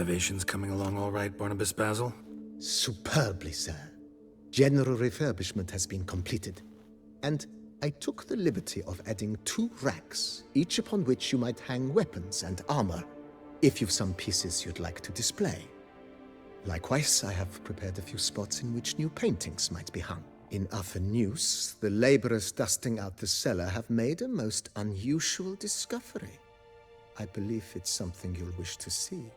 renovations coming along all right, Barnabas Basil? Superbly, sir. General refurbishment has been completed, and I took the liberty of adding 2 racks, each upon which you might hang weapons and armor, if you've some pieces you'd like to display. Likewise, I have prepared a few spots in which new paintings might be hung. In other news, the laborers dusting out the cellar have made a most unusual discovery. I believe it's something you'll wish to see.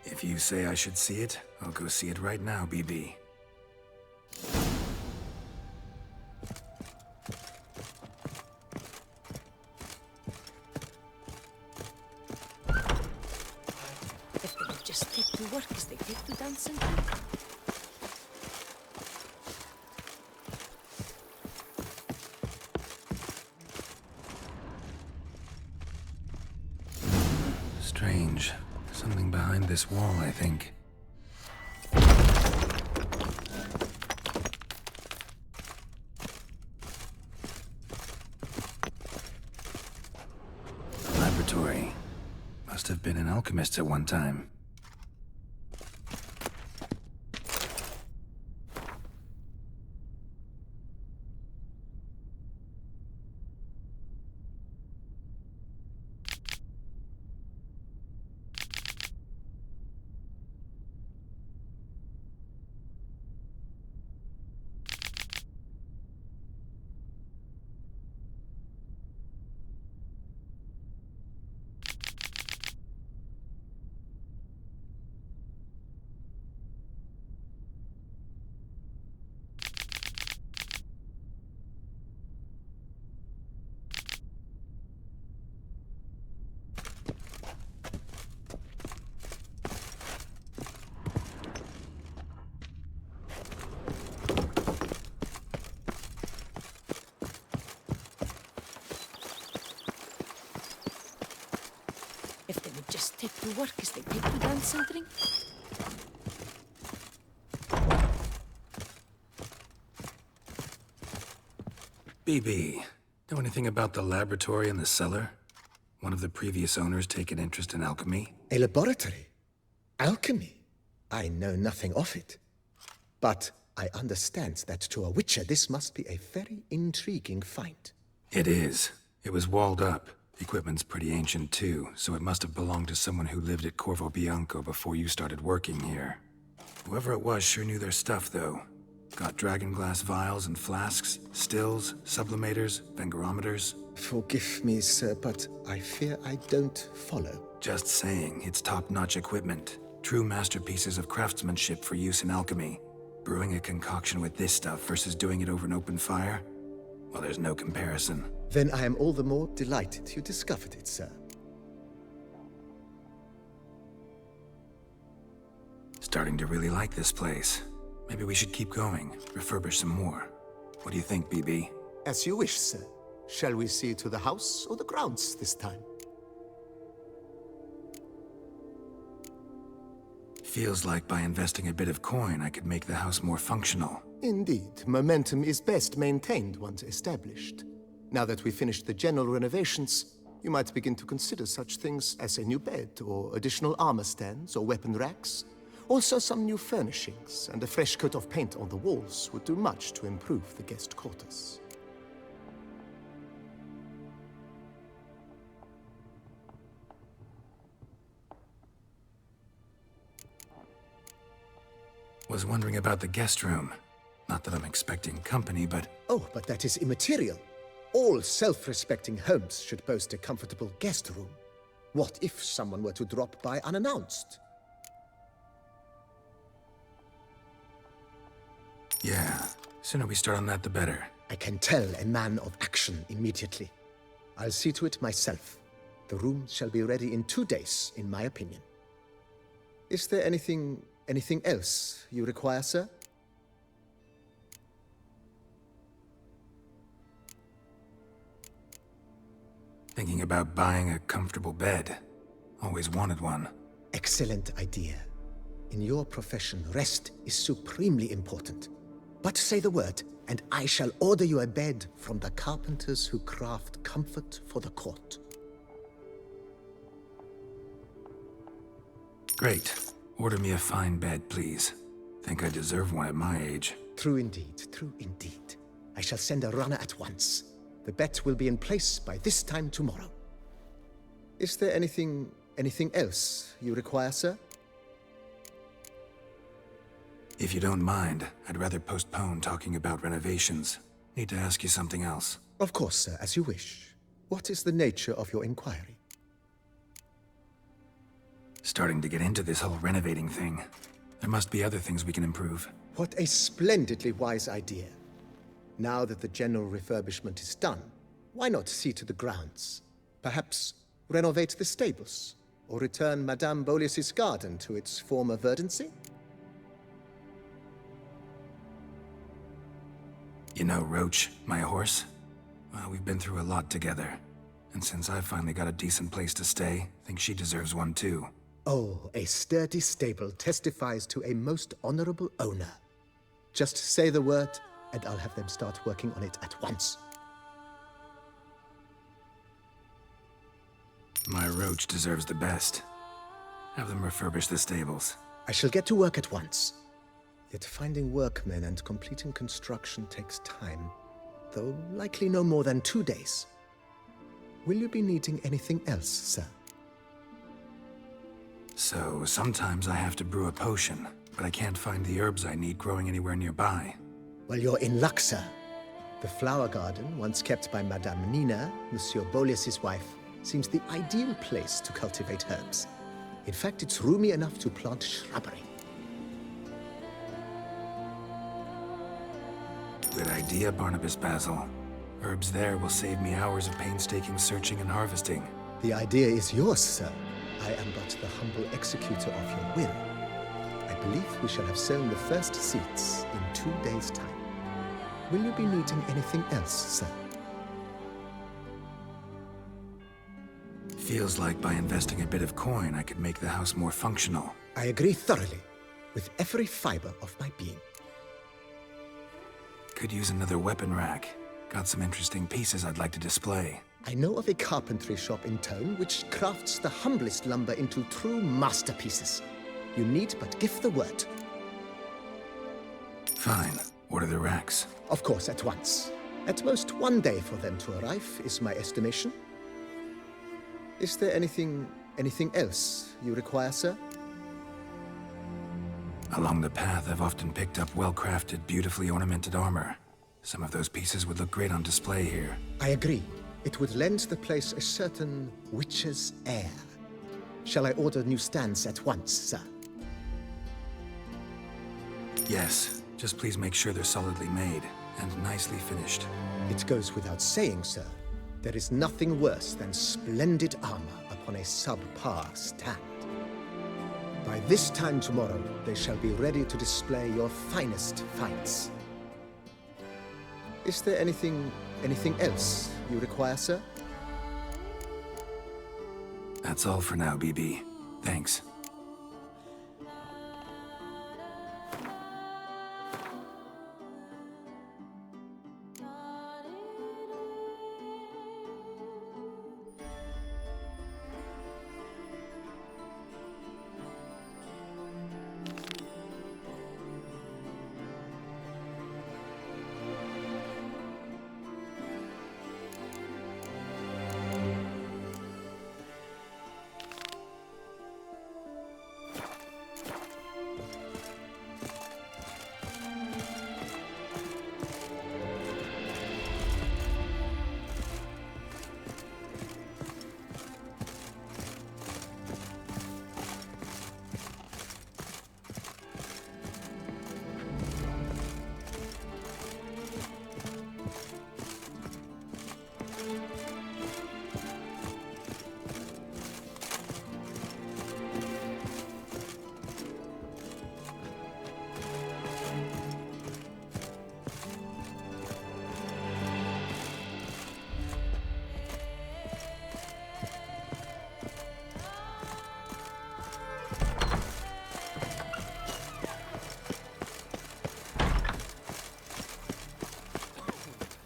If you say I should see it, I'll go see it right now, BB. If they would just take to work as they take to dancing. Strange. Something behind this wall, I think. A laboratory. Must have been an alchemist at one time. If they would just take to work as they take to dance and drink. BB, know anything about the laboratory in the cellar? One of the previous owners take an interest in alchemy? A laboratory? Alchemy? I know nothing of it. But I understand that to a witcher this must be a very intriguing find. It is. It was walled up. Equipment's pretty ancient too, so it must have belonged to someone who lived at Corvo Bianco before you started working here. Whoever it was sure knew their stuff, though. Got dragonglass vials and flasks, stills, sublimators, vengerometers. Forgive me, sir, but I fear I don't follow. Just saying, it's top-notch equipment. True masterpieces of craftsmanship for use in alchemy. Brewing a concoction with this stuff versus doing it over an open fire? Well, there's no comparison. Then I am all the more delighted you discovered it, sir. Starting to really like this place. Maybe we should keep going, refurbish some more. What do you think, BB? As you wish, sir. Shall we see to the house or the grounds this time? Feels like by investing a bit of coin, I could make the house more functional. Indeed, momentum is best maintained once established. Now that we've finished the general renovations, you might begin to consider such things as a new bed, or additional armor stands, or weapon racks. Also, some new furnishings and a fresh coat of paint on the walls would do much to improve the guest quarters. Was wondering about the guest room. Not that I'm expecting company, but... Oh, but that is immaterial. All self-respecting homes should boast a comfortable guest room. What if someone were to drop by unannounced? Yeah, sooner we start on that the better. I can tell a man of action immediately. I'll see to it myself. The room shall be ready in 2 days, in my opinion. Is there anything else you require, sir? Thinking about buying a comfortable bed. Always wanted one. Excellent idea. In your profession, rest is supremely important. But say the word, and I shall order you a bed from the carpenters who craft comfort for the court. Great. Order me a fine bed, please. Think I deserve one at my age. True indeed, true indeed. I shall send a runner at once. The bet will be in place by this time tomorrow. Is there anything else you require, sir? If you don't mind, I'd rather postpone talking about renovations. Need to ask you something else. Of course, sir, as you wish. What is the nature of your inquiry? Starting to get into this whole renovating thing. There must be other things we can improve. What a splendidly wise idea. Now that the general refurbishment is done, why not see to the grounds? Perhaps renovate the stables, or return Madame Boleus's garden to its former verdancy? You know Roach, my horse? Well, we've been through a lot together. And since I finally got a decent place to stay, I think she deserves one too. Oh, a sturdy stable testifies to a most honorable owner. Just say the word, and I'll have them start working on it at once. My Roach deserves the best. Have them refurbish the stables. I shall get to work at once. Yet finding workmen and completing construction takes time, though likely no more than 2 days. Will you be needing anything else, sir? So, sometimes I have to brew a potion, but I can't find the herbs I need growing anywhere nearby. Well, you're in luck, sir. The flower garden, once kept by Madame Nina, Monsieur Boleus's wife, seems the ideal place to cultivate herbs. In fact, it's roomy enough to plant shrubbery. Good idea, Barnabas Basil. Herbs there will save me hours of painstaking searching and harvesting. The idea is yours, sir. I am but the humble executor of your will. I believe we shall have sown the first seeds in 2 days' time. Will you be needing anything else, sir? Feels like by investing a bit of coin, I could make the house more functional. I agree thoroughly, with every fiber of my being. Could use another weapon rack. Got some interesting pieces I'd like to display. I know of a carpentry shop in town which crafts the humblest lumber into true masterpieces. You need but give the word. Fine. Order the racks. Of course, at once. At most 1 day for them to arrive, is my estimation. Is there anything else you require, sir? Along the path, I've often picked up well-crafted, beautifully ornamented armor. Some of those pieces would look great on display here. I agree. It would lend the place a certain witch's air. Shall I order new stands at once, sir? Yes. Just please make sure they're solidly made and nicely finished. It goes without saying, sir. There is nothing worse than splendid armor upon a subpar stand. By this time tomorrow, they shall be ready to display your finest fights. Is there anything else you require, sir? That's all for now, BB. Thanks.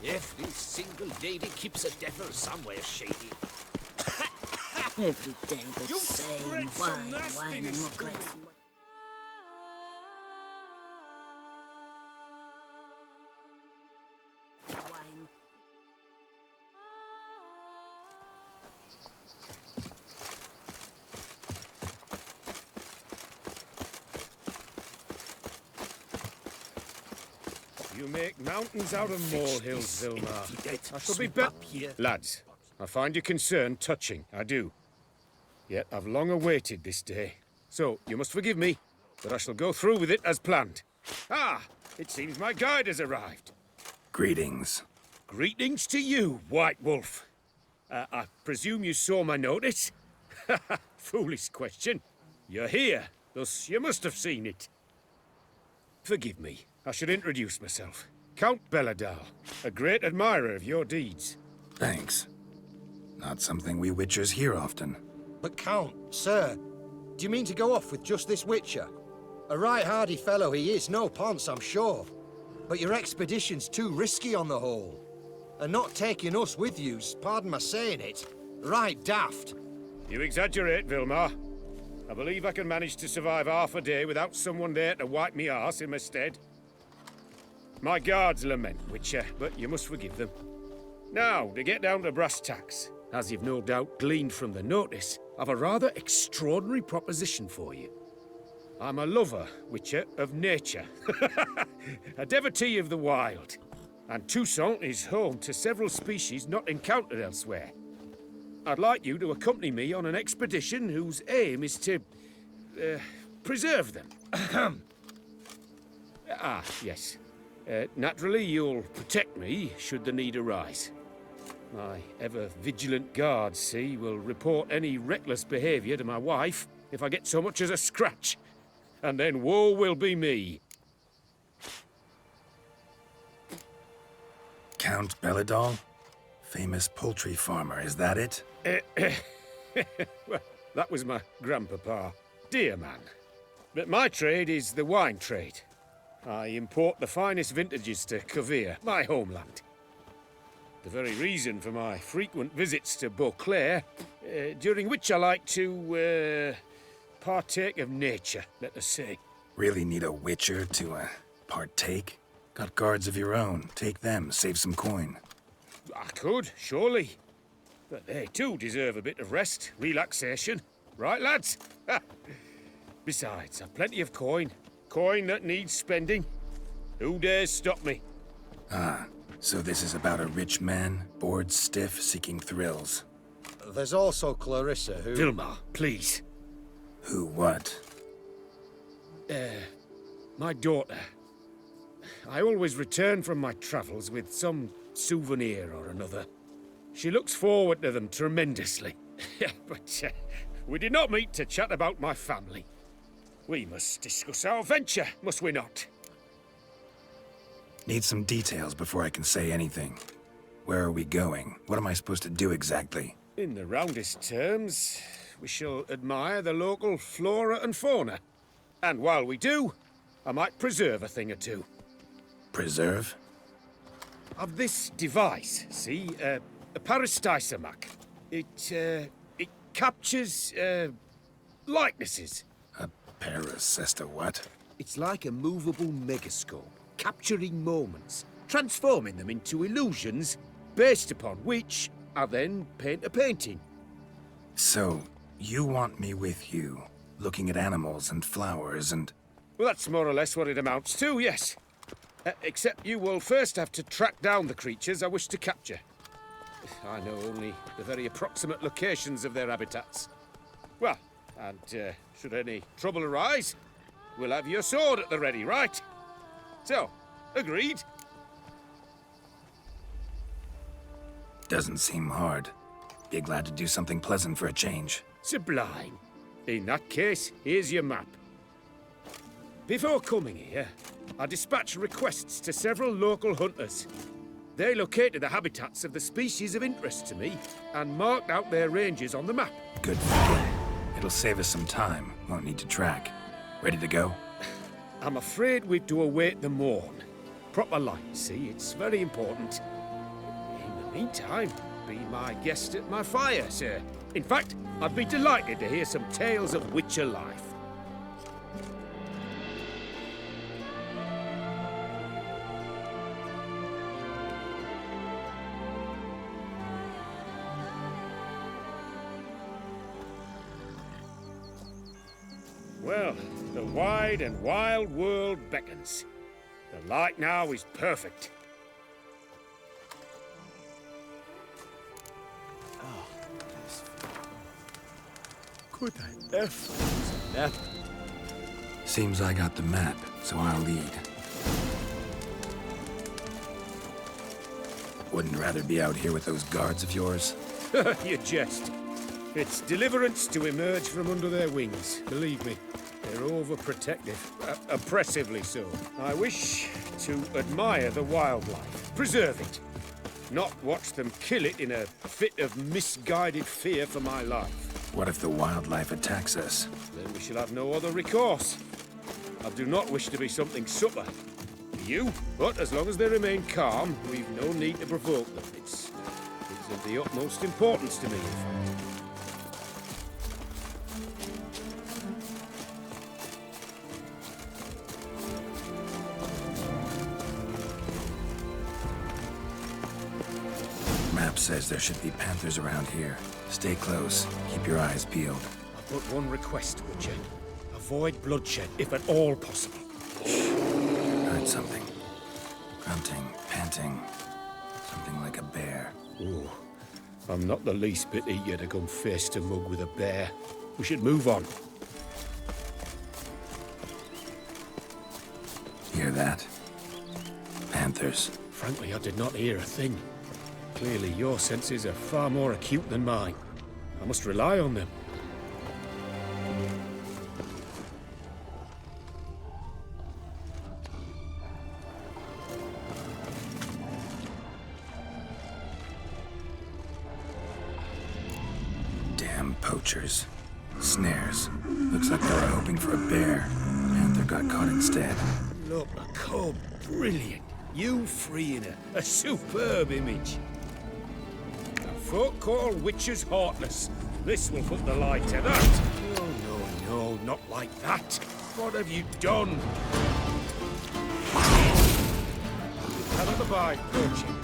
Every single lady keeps a devil somewhere shady. Every day the same. Wine and muck like... Wine. You make mountains out of molehills, Vilmar. I shall be back. Lads, I find your concern touching, I do. Yet I've long awaited this day. So, you must forgive me, but I shall go through with it as planned. Ah, it seems my guide has arrived. Greetings. Greetings to you, White Wolf. I presume you saw my notice? Foolish question. You're here, thus you must have seen it. Forgive me, I should introduce myself. Count Belladal, a great admirer of your deeds. Thanks. Not something we Witchers hear often. But Count, sir, do you mean to go off with just this Witcher? A right hardy fellow he is, no ponce, I'm sure. But your expedition's too risky on the whole. And not taking us with you's, pardon my saying it, right daft. You exaggerate, Vilmar. I believe I can manage to survive half a day without someone there to wipe me arse in my stead. My guards lament, Witcher, but you must forgive them. Now, to get down to brass tacks, as you've no doubt gleaned from the notice, I've a rather extraordinary proposition for you. I'm a lover, Witcher, of nature. A devotee of the wild. And Toussaint is home to several species not encountered elsewhere. I'd like you to accompany me on an expedition whose aim is to... preserve them. Yes. Naturally, you'll protect me should the need arise. My ever-vigilant guards, see, will report any reckless behavior to my wife if I get so much as a scratch. And then woe will be me. Count Belladal? Famous poultry farmer, is that it? Well, that was my grandpapa. Dear man. But my trade is the wine trade. I import the finest vintages to Cavir, my homeland. The very reason for my frequent visits to Beauclair, during which I like to, partake of nature, let us say. Really need a Witcher to, partake? Got guards of your own. Take them, save some coin. I could, surely. But they too deserve a bit of rest, relaxation. Right, lads? Besides, I've plenty of coin. Coin that needs spending. Who dares stop me? Ah, so this is about a rich man, bored stiff, seeking thrills. There's also Clarissa, who... Vilmar, please. Who what? My daughter. I always return from my travels with some souvenir or another. She looks forward to them tremendously. But we did not meet to chat about my family. We must discuss our venture, must we not? Need some details before I can say anything. Where are we going? What am I supposed to do exactly? In the roundest terms, we shall admire the local flora and fauna. And while we do, I might preserve a thing or two. Preserve? Of this device, see, a parastisomac. It captures, likenesses. A parasesta what? It's like a movable megascope, capturing moments, transforming them into illusions, based upon which I then paint a painting. So, you want me with you, looking at animals and flowers and... Well, that's more or less what it amounts to, yes. Except you will first have to track down the creatures I wish to capture. I know only the very approximate locations of their habitats. Well, and should any trouble arise, we'll have your sword at the ready, right? So, agreed? Doesn't seem hard. Be glad to do something pleasant for a change. Sublime. In that case, here's your map. Before coming here, I dispatched requests to several local hunters. They located the habitats of the species of interest to me and marked out their ranges on the map. Good thinking. It'll save us some time. Won't need to track. Ready to go? I'm afraid we've to await the morn. Proper light, see? It's very important. In the meantime, be my guest at my fire, sir. In fact, I'd be delighted to hear some tales of Witcher life. Well, the wide and wild world beckons. The light now is perfect. Could I F that? Seems I got the map, so I'll lead. Wouldn't rather be out here with those guards of yours? You jest. It's deliverance to emerge from under their wings, believe me. They're overprotective, oppressively so. I wish to admire the wildlife, preserve it, not watch them kill it in a fit of misguided fear for my life. What if the wildlife attacks us? Then we shall have no other recourse. I do not wish to be something subtler to you, but as long as they remain calm, we've no need to provoke them. It's of the utmost importance to me, in fact. Map says there should be panthers around here. Stay close. Keep your eyes peeled. I've but one request, Witcher. Avoid bloodshed, if at all possible. Heard something. Grunting, panting. Something like a bear. Ooh. I'm not the least bit eager to come face to mug with a bear. We should move on. Hear that? Panthers. Frankly, I did not hear a thing. Clearly, your senses are far more acute than mine. I must rely on them. Damn poachers. Snares. Looks like they were hoping for a bear. Panther got caught instead. Look, a cub. Brilliant. You freeing a superb image. Folk call witches heartless. This will put the light to that. No, not like that. What have you done? You cannot abide poaching.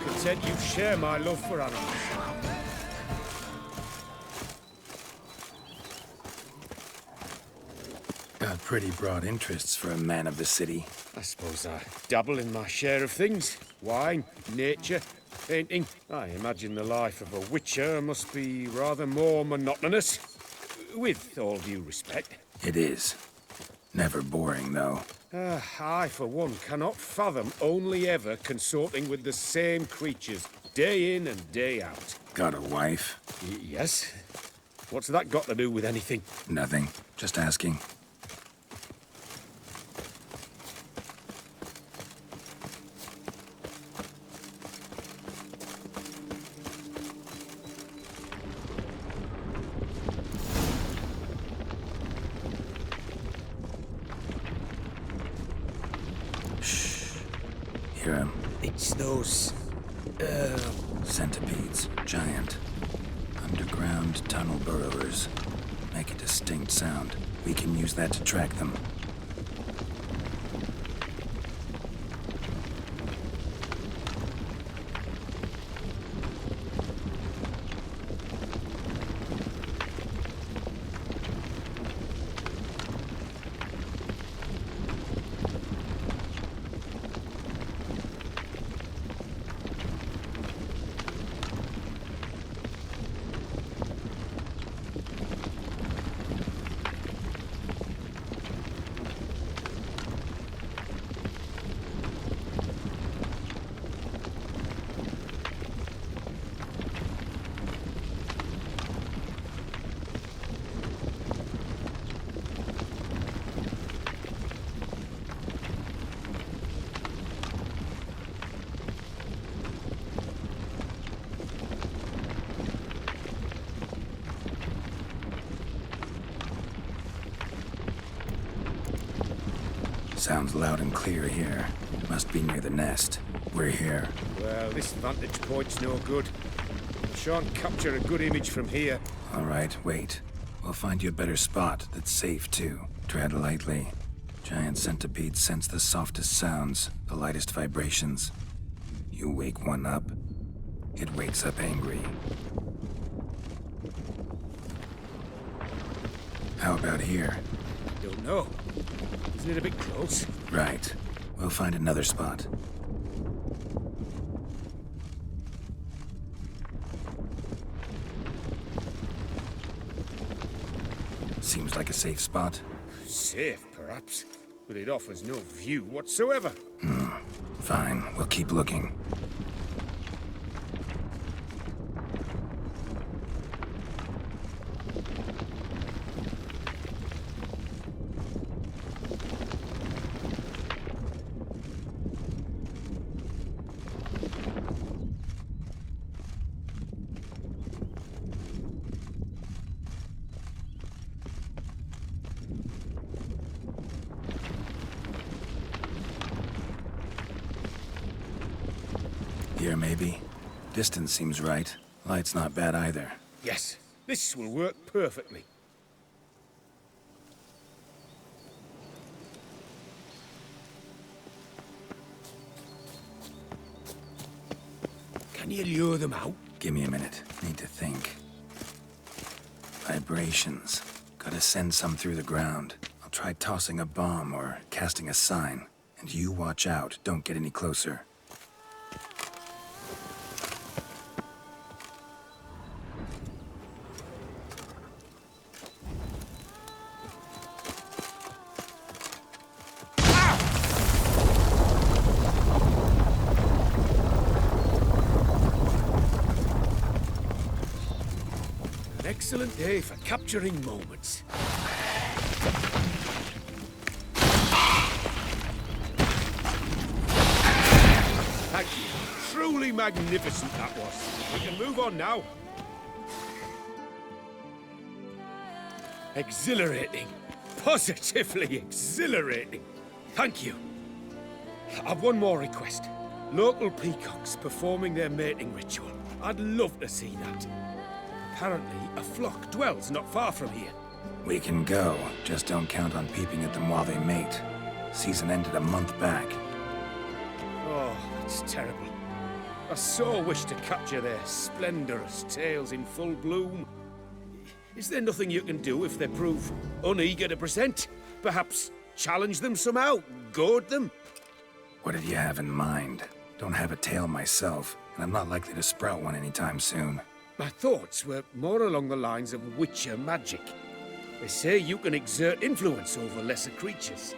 Content you share my love for animals. Got pretty broad interests for a man of the city. I suppose I dabble in my share of things. Wine, nature, painting. I imagine the life of a witcher must be rather more monotonous. With all due respect. It is. Never boring, though. I, for one, cannot fathom only ever consorting with the same creatures, day in and day out. Got a wife? Yes? What's that got to do with anything? Nothing. Just asking. Hear him? It's those... Centipedes. Giant. Underground tunnel burrowers. Make a distinct sound. We can use that to track them. Sounds loud and clear here. Must be near the nest. We're here. Well, this vantage point's no good. Shan't capture a good image from here. All right, wait. We'll find you a better spot that's safe, too. Tread lightly. Giant centipedes sense the softest sounds, the lightest vibrations. You wake one up, it wakes up angry. How about here? Don't know. Isn't it a bit close? Right. We'll find another spot. Seems like a safe spot. Safe, perhaps. But it offers no view whatsoever. Fine, we'll keep looking. Here, maybe? Distance seems right. Light's not bad either. Yes, this will work perfectly. Can you lure them out? Give me a minute. Need to think. Vibrations. Gotta send some through the ground. I'll try tossing a bomb or casting a sign. And you watch out. Don't get any closer. Excellent day for capturing moments. Thank you. Truly magnificent that was. We can move on now. Exhilarating. Positively exhilarating. Thank you. I've one more request. Local peacocks performing their mating ritual. I'd love to see that. Apparently, a flock dwells not far from here. We can go. Just don't count on peeping at them while they mate. Season ended a month back. Oh, that's terrible. I so wish to capture their splendorous tails in full bloom. Is there nothing you can do if they prove uneager to present? Perhaps challenge them somehow? Goad them? What did you have in mind? Don't have a tail myself, and I'm not likely to sprout one anytime soon. My thoughts were more along the lines of witcher magic. They say you can exert influence over lesser creatures.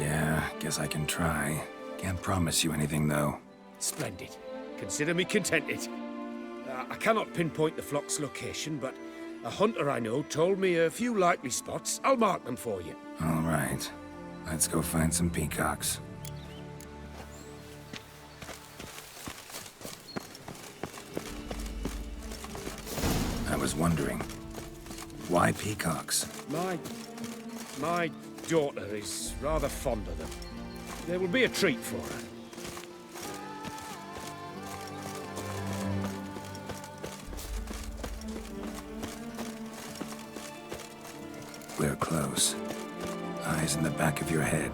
Yeah, guess I can try. Can't promise you anything, though. Splendid. Consider me contented. I cannot pinpoint the flock's location, but a hunter I know told me a few likely spots. I'll mark them for you. All right. Let's go find some peacocks. I was wondering, why peacocks? My daughter is rather fond of them. There will be a treat for her. We're close. Eyes in the back of your head.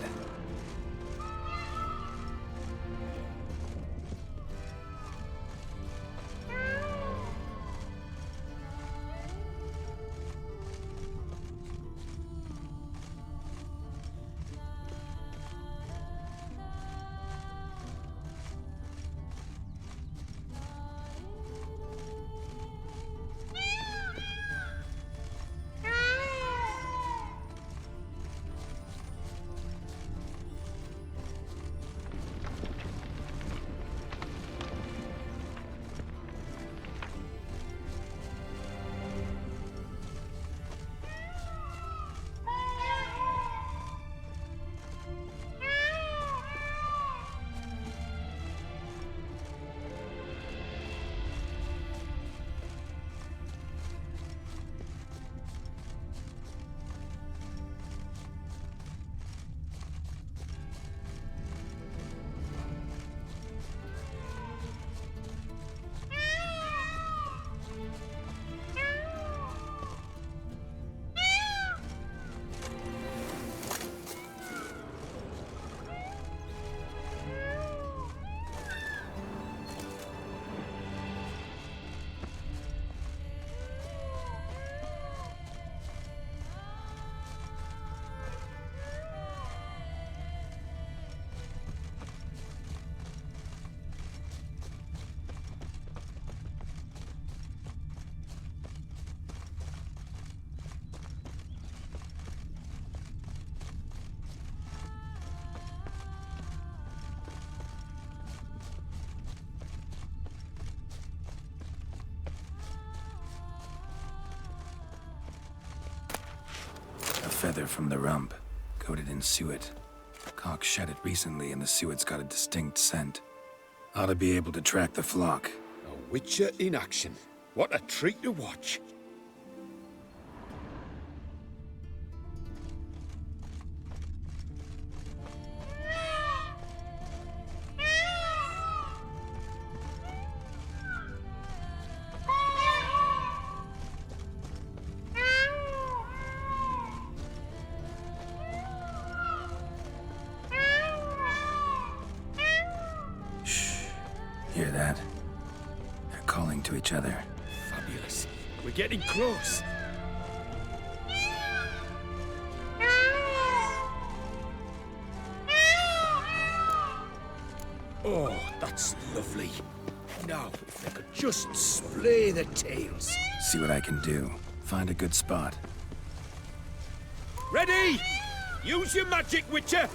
leather from the rump, coated in suet. Cock shed it recently and the suet's got a distinct scent. Ought to be able to track the flock. A witcher in action. What a treat to watch. Hear that? They're calling to each other. Fabulous. We're getting close. Oh, that's lovely. Now, if they could just splay their tails. See what I can do. Find a good spot. Ready? Use your magic, Witcher!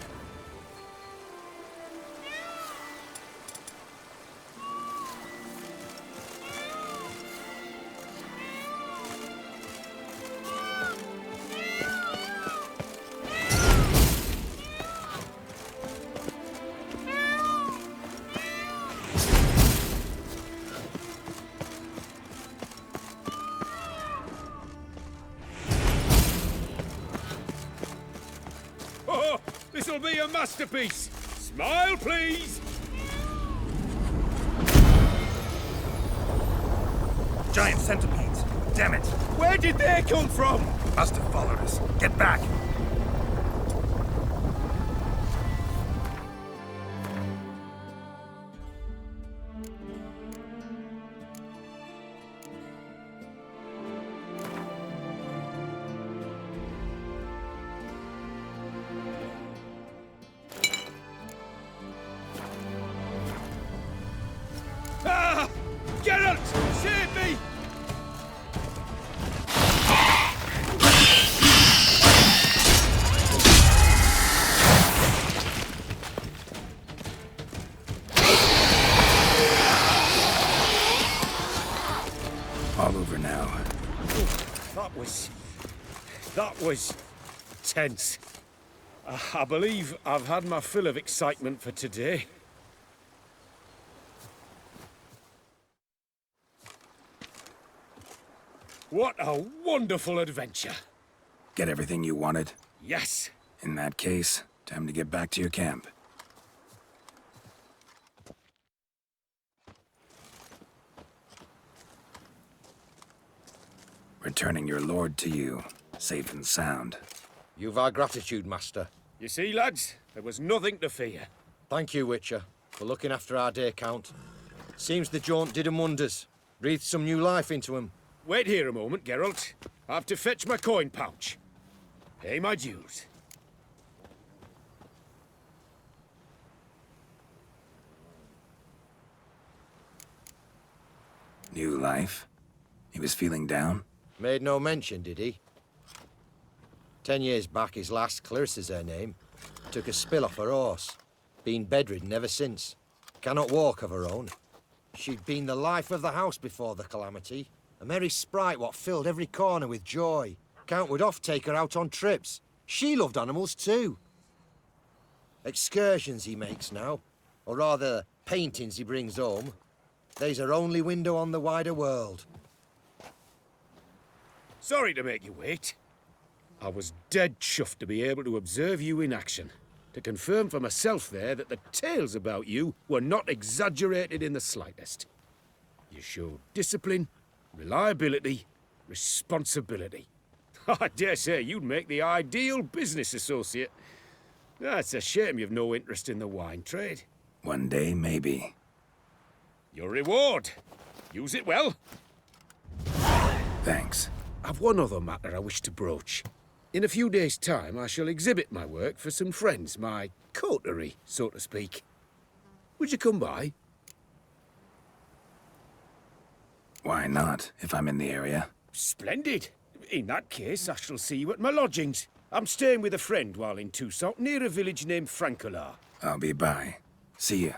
Oh, this'll be a masterpiece! Smile, please! Giant centipedes. Damn it. Where did they come from? Must have followed us. Get back. Ah! Geralt! Save me! All over now. That was tense. I believe I've had my fill of excitement for today. What a wonderful adventure. Get everything you wanted? Yes. In that case, time to get back to your camp. Returning your lord to you, safe and sound. You've our gratitude, Master. You see, lads, there was nothing to fear. Thank you, Witcher, for looking after our day count. Seems the jaunt did 'em wonders. Breathed some new life into 'em. Wait here a moment, Geralt. I have to fetch my coin pouch. Pay my dues. New life? He was feeling down? Made no mention, did he? 10 years back, his last, Clarissa's her name, took a spill off her horse. Been bedridden ever since. Cannot walk of her own. She'd been the life of the house before the calamity. A merry sprite what filled every corner with joy. Count would oft take her out on trips. She loved animals too. Excursions he makes now, or rather, paintings he brings home. They's her only window on the wider world. Sorry to make you wait. I was dead chuffed to be able to observe you in action. To confirm for myself there that the tales about you were not exaggerated in the slightest. You showed discipline, reliability, responsibility. I dare say you'd make the ideal business associate. It's a shame you've no interest in the wine trade. One day, maybe. Your reward. Use it well. Thanks. I've one other matter I wish to broach. In a few days' time, I shall exhibit my work for some friends, my coterie, so to speak. Would you come by? Why not, if I'm in the area? Splendid. In that case, I shall see you at my lodgings. I'm staying with a friend while in Toussaint, near a village named Francolar. I'll be by. See ya.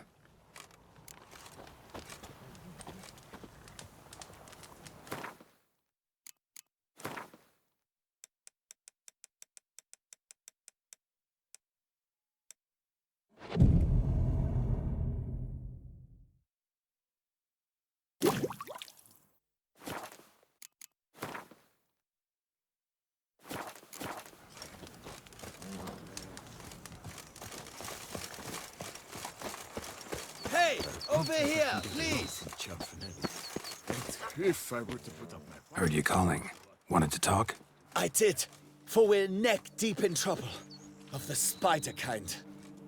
Hey! Over here, please! If I were to put up my... Heard you calling. Wanted to talk? I did, for we're neck deep in trouble. Of the spider kind.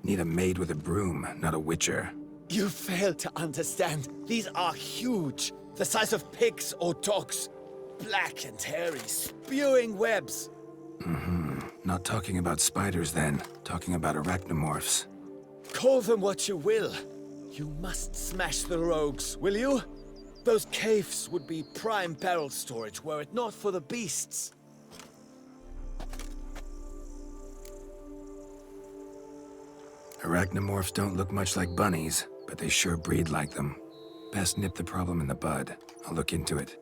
Need a maid with a broom, not a witcher. You fail to understand. These are huge. The size of pigs or dogs. Black and hairy, spewing webs. Not talking about spiders then. Talking about arachnomorphs. Call them what you will. You must smash the rogues, will you? Those caves would be prime barrel storage were it not for the beasts. Arachnomorphs don't look much like bunnies, but they sure breed like them. Best nip the problem in the bud. I'll look into it.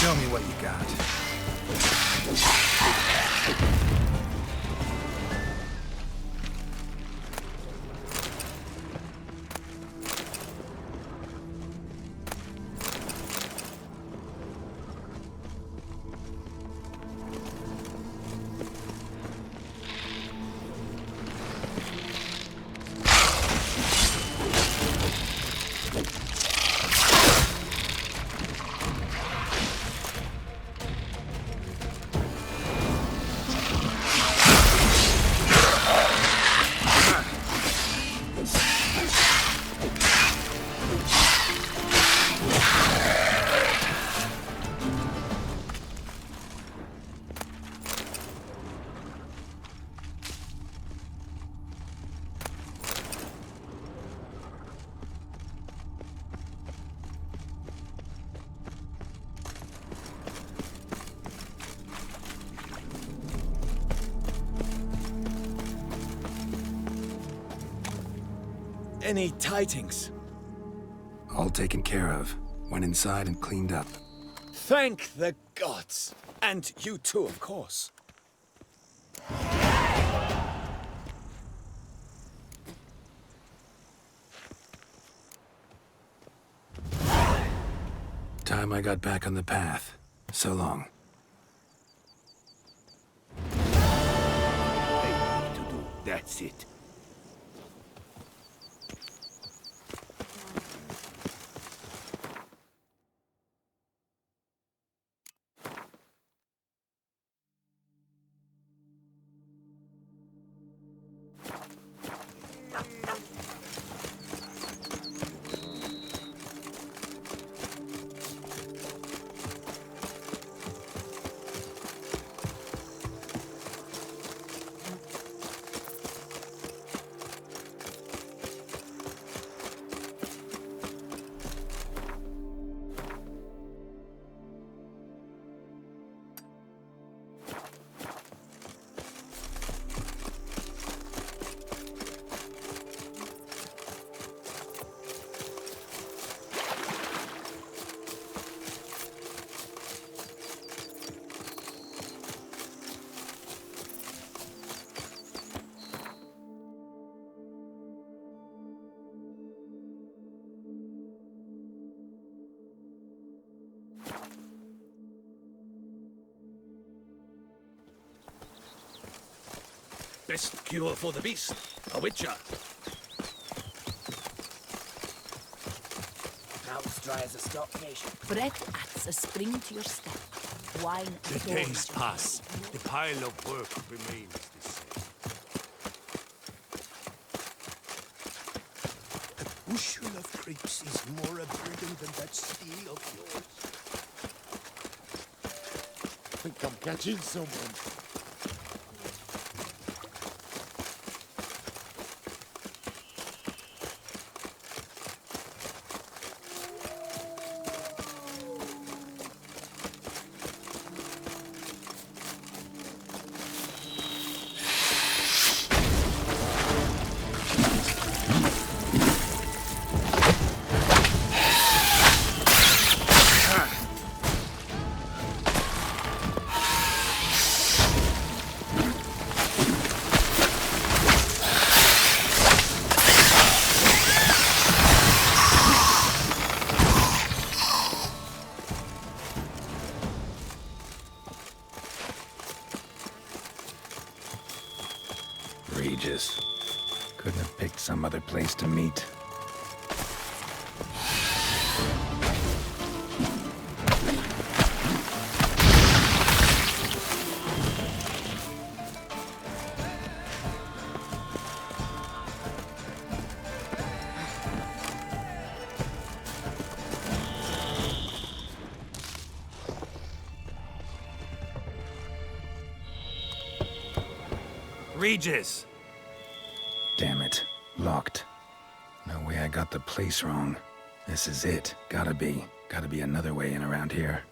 Show me what you got. Any tidings? All taken care of. Went inside and cleaned up. Thank the gods. And you too, of course. Time I got back on the path. So long. To do. That's it. best cure for the beast. A witcher. Mouth's dry as a stockfish. Bread adds a spring to your step. Wine The adorns days your pass. The pile of work remains the same. A bushel of grapes is more a burden than that steel of yours. I think I'm catching someone. Regis. Couldn't have picked some other place to meet. Regis! Damn it. Locked. No way I got the place wrong. This is it. Gotta be. Gotta be another way in around here.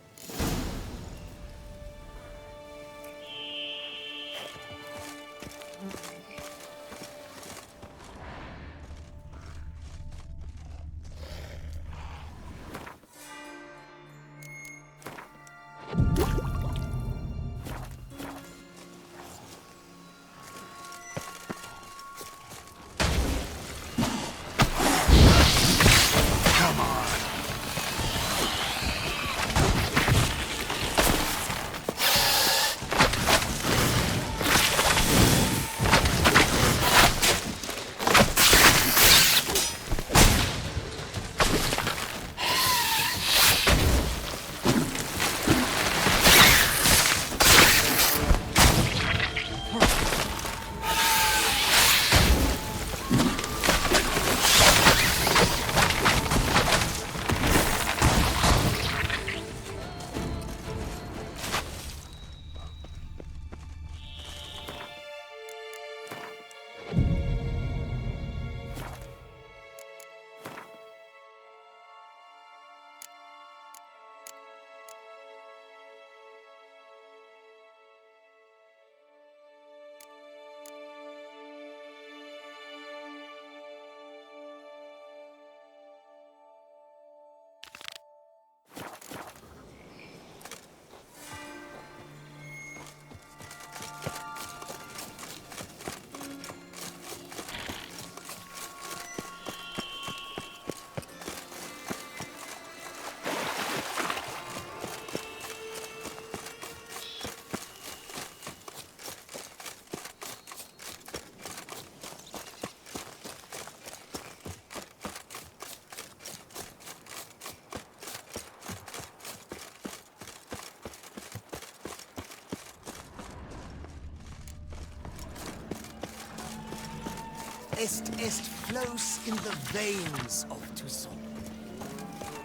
Est flows in the veins of Toussaint.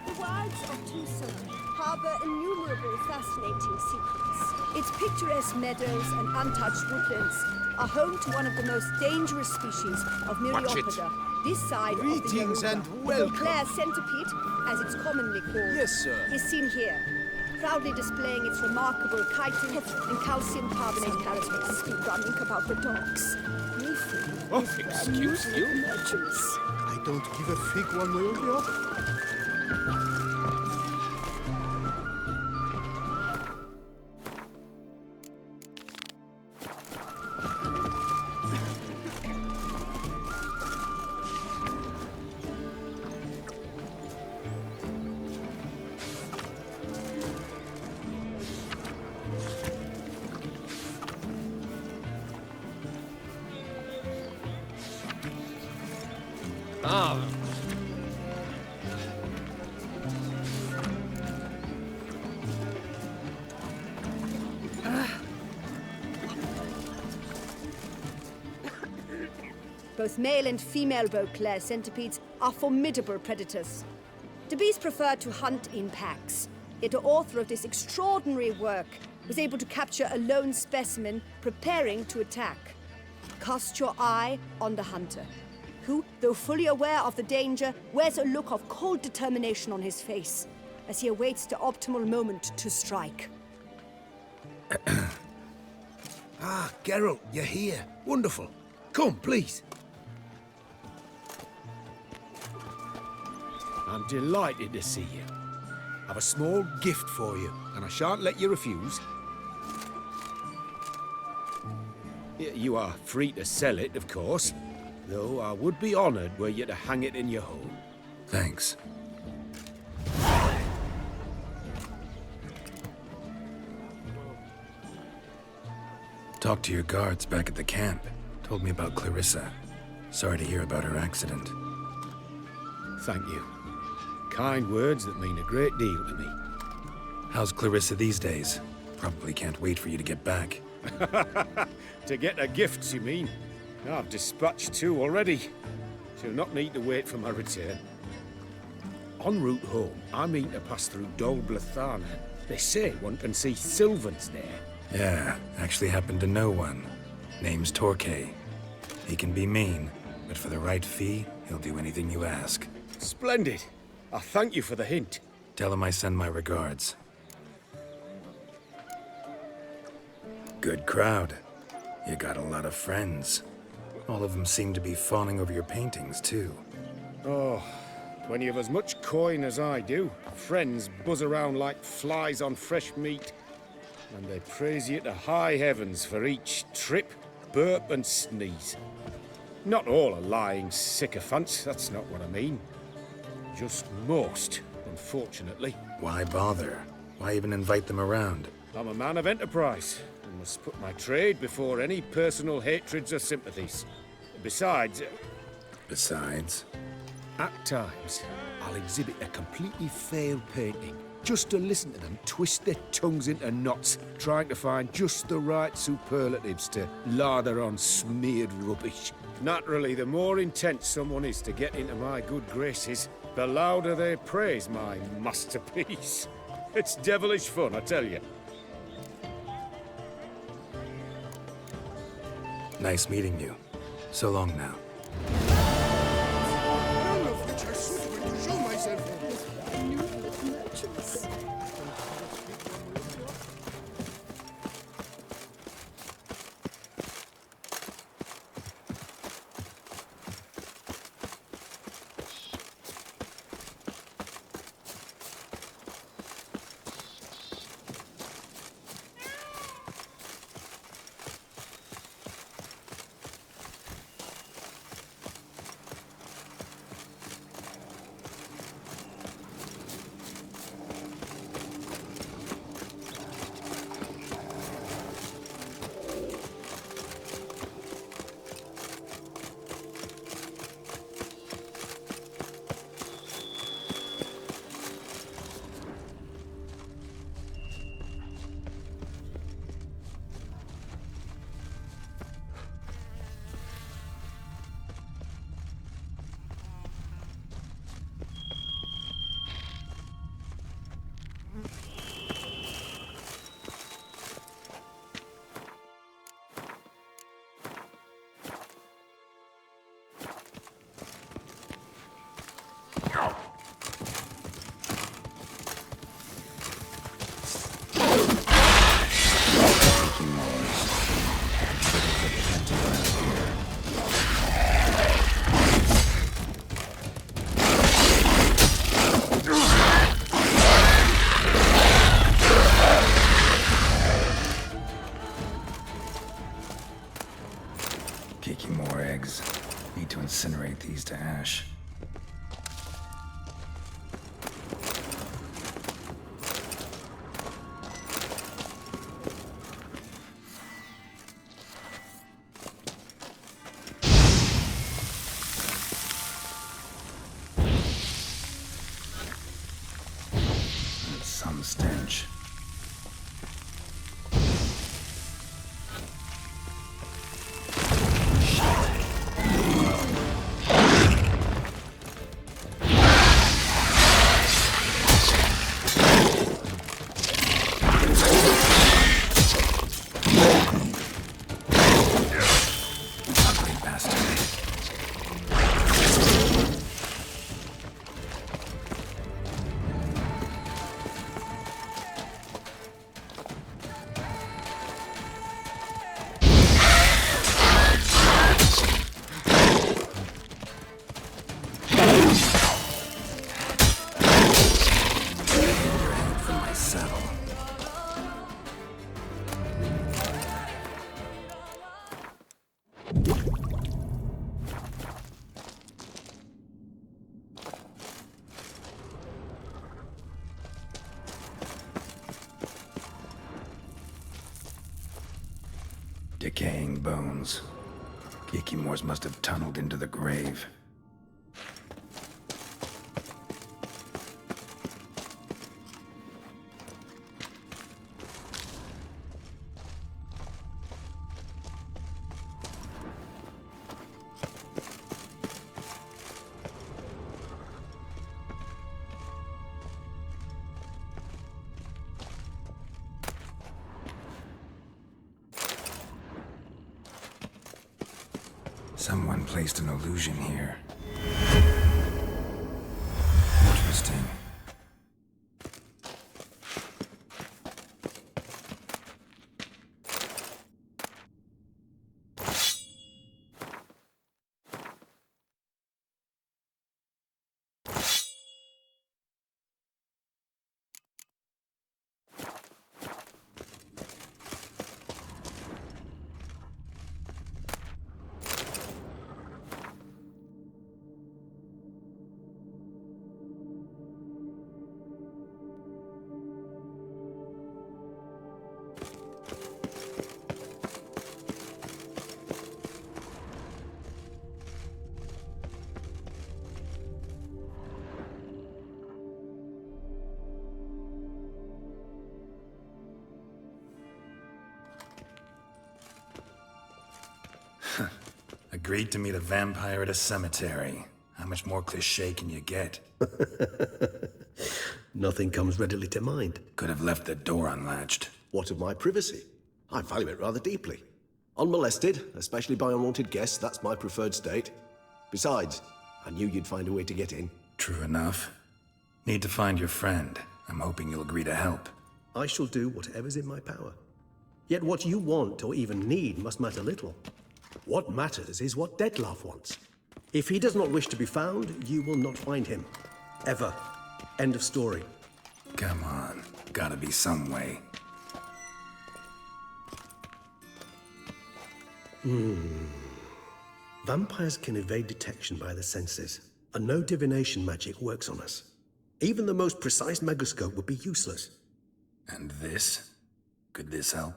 The wilds of Toussaint harbor innumerable fascinating secrets. Its picturesque meadows and untouched woodlands are home to one of the most dangerous species of Myriapoda. This side Greetings of the and Yoruba. welcome. The Clare centipede, as it's commonly called, Yes, sir. is seen here, proudly displaying its remarkable chitin and calcium carbonate characteristics. Speak running about the dogs. Oh, excuse you? Merchants. I don't give a fig one way or the other. Ah. Both male and female Beauclair centipedes are formidable predators. The bees prefer to hunt in packs, yet the author of this extraordinary work was able to capture a lone specimen preparing to attack. Cast your eye on the hunter, who, though fully aware of the danger, wears a look of cold determination on his face as he awaits the optimal moment to strike. Ah, Geralt, you're here. Wonderful. Come, please. I'm delighted to see you. I've a small gift for you, and I shan't let you refuse. You are free to sell it, of course, though I would be honoured were you to hang it in your home. Thanks. Talked to your guards back at the camp. Told me about Clarissa. Sorry to hear about her accident. Thank you. Kind words that mean a great deal to me. How's Clarissa these days? Probably can't wait for you to get back. To get her gifts, you mean? I've dispatched 2 already. She'll not need to wait for my return. En route home, I mean to pass through Dol Blathana. They say one can see Sylvans there. Yeah, actually happen to know one. Name's Torquay. He can be mean, but for the right fee, he'll do anything you ask. Splendid. I thank you for the hint. Tell him I send my regards. Good crowd. You got a lot of friends. All of them seem to be fawning over your paintings, too. Oh, when you have as much coin as I do, friends buzz around like flies on fresh meat. And they praise you to high heavens for each trip, burp and sneeze. Not all are lying sycophants, that's not what I mean. Just most, unfortunately. Why bother? Why even invite them around? I'm a man of enterprise, and must put my trade before any personal hatreds or sympathies. Besides, at times, I'll exhibit a completely failed painting, just to listen to them twist their tongues into knots, trying to find just the right superlatives to lather on smeared rubbish. Naturally, the more intent someone is to get into my good graces, the louder they praise my masterpiece. It's devilish fun, I tell you. Nice meeting you. So long now. None of which are suitable to show myself in. Merchants. stench. Ugly bastard. From my saddle. Decaying bones. Kikimors must have tunneled into the grave. Someone placed an illusion here. Interesting. Agreed to meet a vampire at a cemetery. How much more cliché can you get? Nothing comes readily to mind. Could have left the door unlatched. What of my privacy? I value it rather deeply. Unmolested, especially by unwanted guests, that's my preferred state. Besides, I knew you'd find a way to get in. True enough. Need to find your friend. I'm hoping you'll agree to help. I shall do whatever's in my power. Yet what you want or even need must matter little. What matters is what Detlef wants. If he does not wish to be found, you will not find him. Ever. End of story. Come on. Gotta be some way. Vampires can evade detection by the senses, and no divination magic works on us. Even the most precise megascope would be useless. And this? Could this help?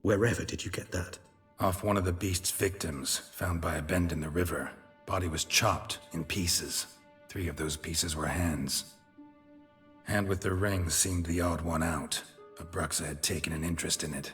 Wherever did you get that? Off one of the beast's victims, found by a bend in the river. Body was chopped in pieces. 3 of those pieces were hands. Hand with the ring seemed the odd one out. Abruxa had taken an interest in it.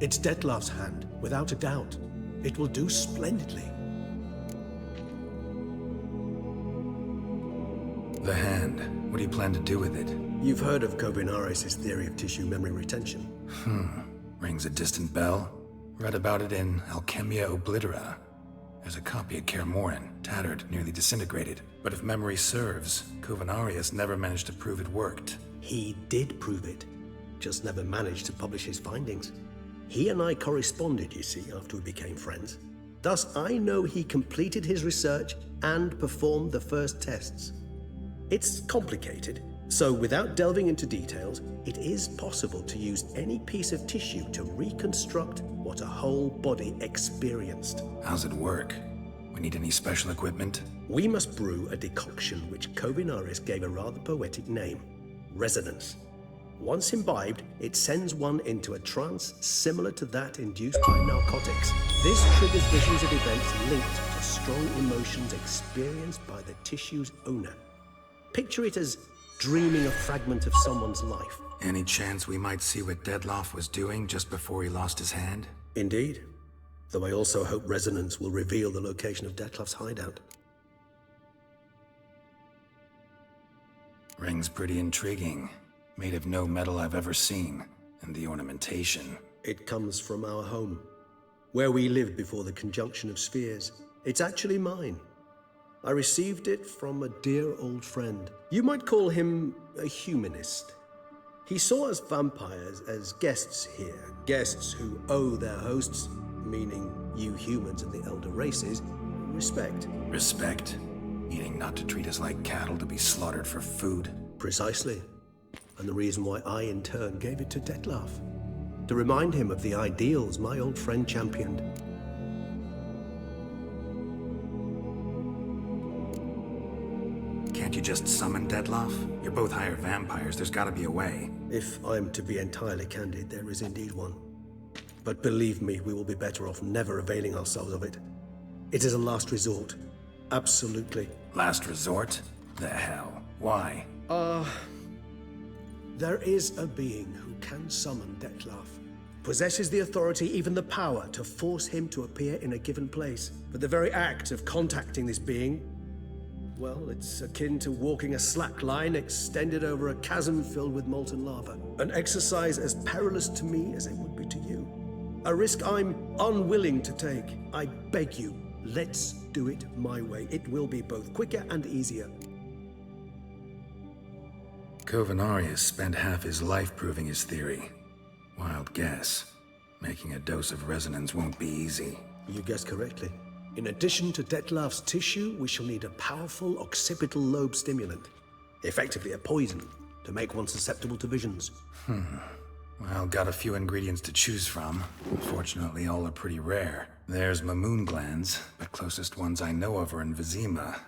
It's Detlef's hand, without a doubt. It will do splendidly. The hand. What do you plan to do with it? You've heard of Kovinaris' theory of tissue memory retention. Rings a distant bell. Read about it in Alchemia Oblitera. There's a copy at Kermoran, tattered, nearly disintegrated. But if memory serves, Kovinaris never managed to prove it worked. He did prove it, just never managed to publish his findings. He and I corresponded, you see, after we became friends. Thus, I know he completed his research and performed the first tests. It's complicated, So without delving into details, it is possible to use any piece of tissue to reconstruct what a whole body experienced. How's it work? We need any special equipment? We must brew a decoction which Kovinaris gave a rather poetic name, resonance. Once imbibed, it sends one into a trance similar to that induced by narcotics. This triggers visions of events linked to strong emotions experienced by the tissue's owner. Picture it as dreaming a fragment of someone's life. Any chance we might see what Dettlaff was doing just before he lost his hand? Indeed. Though I also hope resonance will reveal the location of Dettlaff's hideout. Ring's pretty intriguing. Made of no metal I've ever seen. And the ornamentation. It comes from our home, where we lived before the conjunction of spheres. It's actually mine. I received it from a dear old friend. You might call him a humanist. He saw us vampires as guests here, guests who owe their hosts, meaning you humans and the elder races, respect. Respect? Meaning not to treat us like cattle to be slaughtered for food? Precisely. And the reason why I, in turn, gave it to Dettlaff. To remind him of the ideals my old friend championed. Can't you just summon Dettlaff? You're both hired vampires, there's gotta be a way. If I'm to be entirely candid, there is indeed one. But believe me, we will be better off never availing ourselves of it. It is a last resort. Absolutely. Last resort? The hell? Why? There is a being who can summon Dettlaff. Possesses the authority, even the power, to force him to appear in a given place. But the very act of contacting this being, well, it's akin to walking a slack line extended over a chasm filled with molten lava. An exercise as perilous to me as it would be to you. A risk I'm unwilling to take. I beg you, let's do it my way. It will be both quicker and easier. Kovinaris spent half his life proving his theory. Wild guess. Making a dose of resonance won't be easy. You guessed correctly. In addition to Dettlaff's tissue, we shall need a powerful occipital lobe stimulant. Effectively a poison, to make one susceptible to visions. Well, got a few ingredients to choose from. Unfortunately, all are pretty rare. There's Mamoon glands, but closest ones I know of are in Vizima.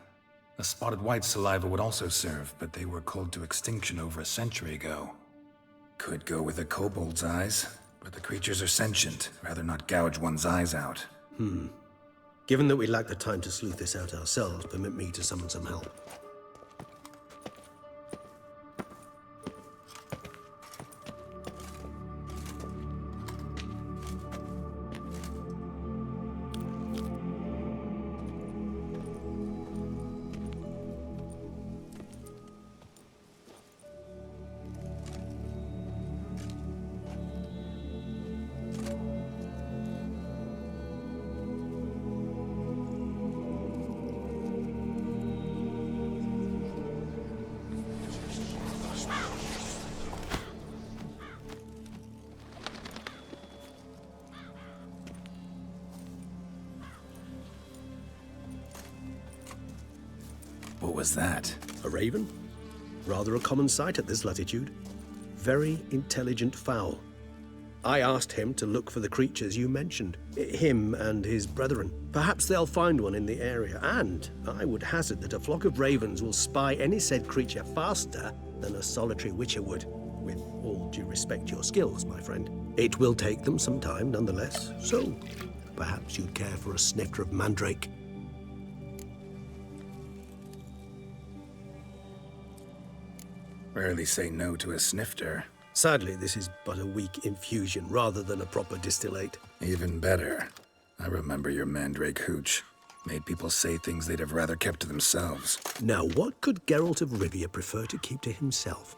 A spotted white saliva would also serve, but they were cold to extinction over a century ago. Could go with a kobold's eyes, but the creatures are sentient. Rather not gouge one's eyes out. Given that we lack the time to sleuth this out ourselves, permit me to summon some help. What was that? A raven? Rather a common sight at this latitude. Very intelligent fowl. I asked him to look for the creatures you mentioned. Him and his brethren. Perhaps they'll find one in the area, and I would hazard that a flock of ravens will spy any said creature faster than a solitary witcher would. With all due respect to your skills, my friend. It will take them some time, nonetheless, so perhaps you'd care for a snifter of mandrake. Rarely say no to a snifter. Sadly, this is but a weak infusion rather than a proper distillate. Even better. I remember your mandrake hooch. Made people say things they'd have rather kept to themselves. Now, what could Geralt of Rivia prefer to keep to himself?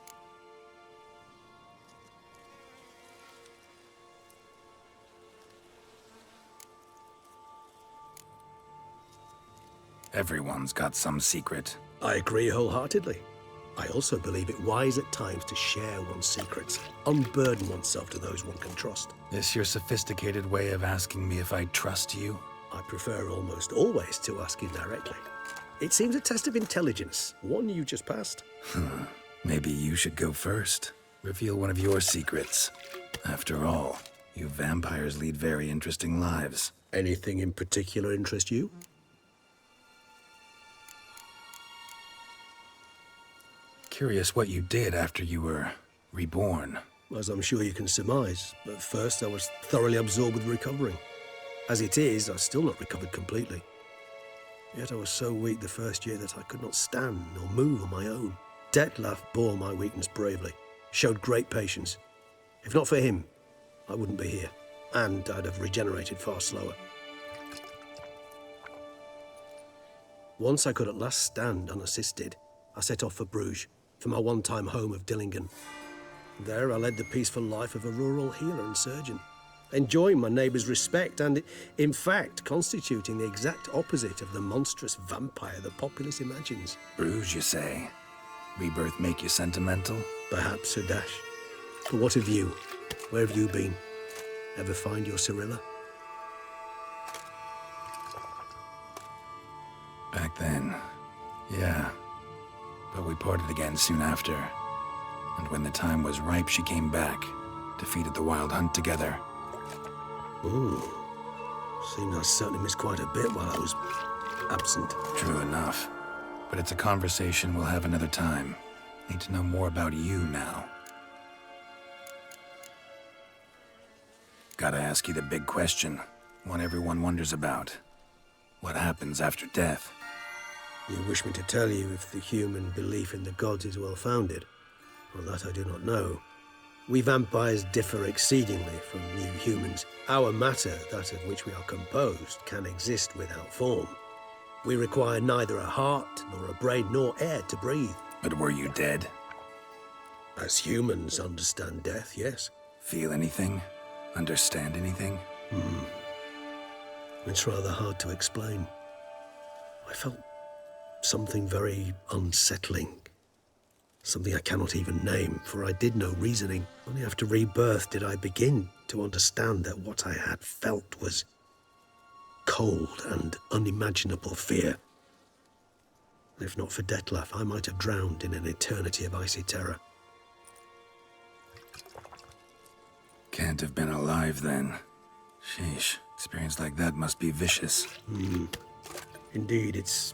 Everyone's got some secret. I agree wholeheartedly. I also believe it wise at times to share one's secrets, unburden oneself to those one can trust. This your sophisticated way of asking me if I trust you? I prefer almost always to ask indirectly. It seems a test of intelligence, one you just passed. Maybe you should go first. Reveal one of your secrets. After all, you vampires lead very interesting lives. Anything in particular interest you? Curious what you did after you were reborn. As I'm sure you can surmise, at first I was thoroughly absorbed with recovering. As it is, I've still not recovered completely. Yet I was so weak the first year that I could not stand or move on my own. Detlef bore my weakness bravely, showed great patience. If not for him, I wouldn't be here, and I'd have regenerated far slower. Once I could at last stand unassisted, I set off for Bruges, for my one-time home of Dillingen. There I led the peaceful life of a rural healer and surgeon, enjoying my neighbours' respect and, in fact, constituting the exact opposite of the monstrous vampire the populace imagines. Bruges, you say? Rebirth make you sentimental? Perhaps, Dash. But what of you? Where have you been? Ever find your Cyrilla? Back then, yeah. But we parted again soon after. And when the time was ripe, she came back, defeated the Wild Hunt together. Ooh. Seems I certainly missed quite a bit while I was absent. True enough. But it's a conversation we'll have another time. Need to know more about you now. Gotta ask you the big question. One everyone wonders about. What happens after death? You wish me to tell you if the human belief in the gods is well-founded? Well, that I do not know. We vampires differ exceedingly from you humans. Our matter, that of which we are composed, can exist without form. We require neither a heart, nor a brain, nor air to breathe. But were you dead? As humans understand death, yes. Feel anything? Understand anything? It's rather hard to explain. I felt something very unsettling. Something I cannot even name, for I did no reasoning. Only after rebirth did I begin to understand that what I had felt was cold and unimaginable fear. If not for Detlef, I might have drowned in an eternity of icy terror. Can't have been alive then. Sheesh, experience like that must be vicious. Indeed, it's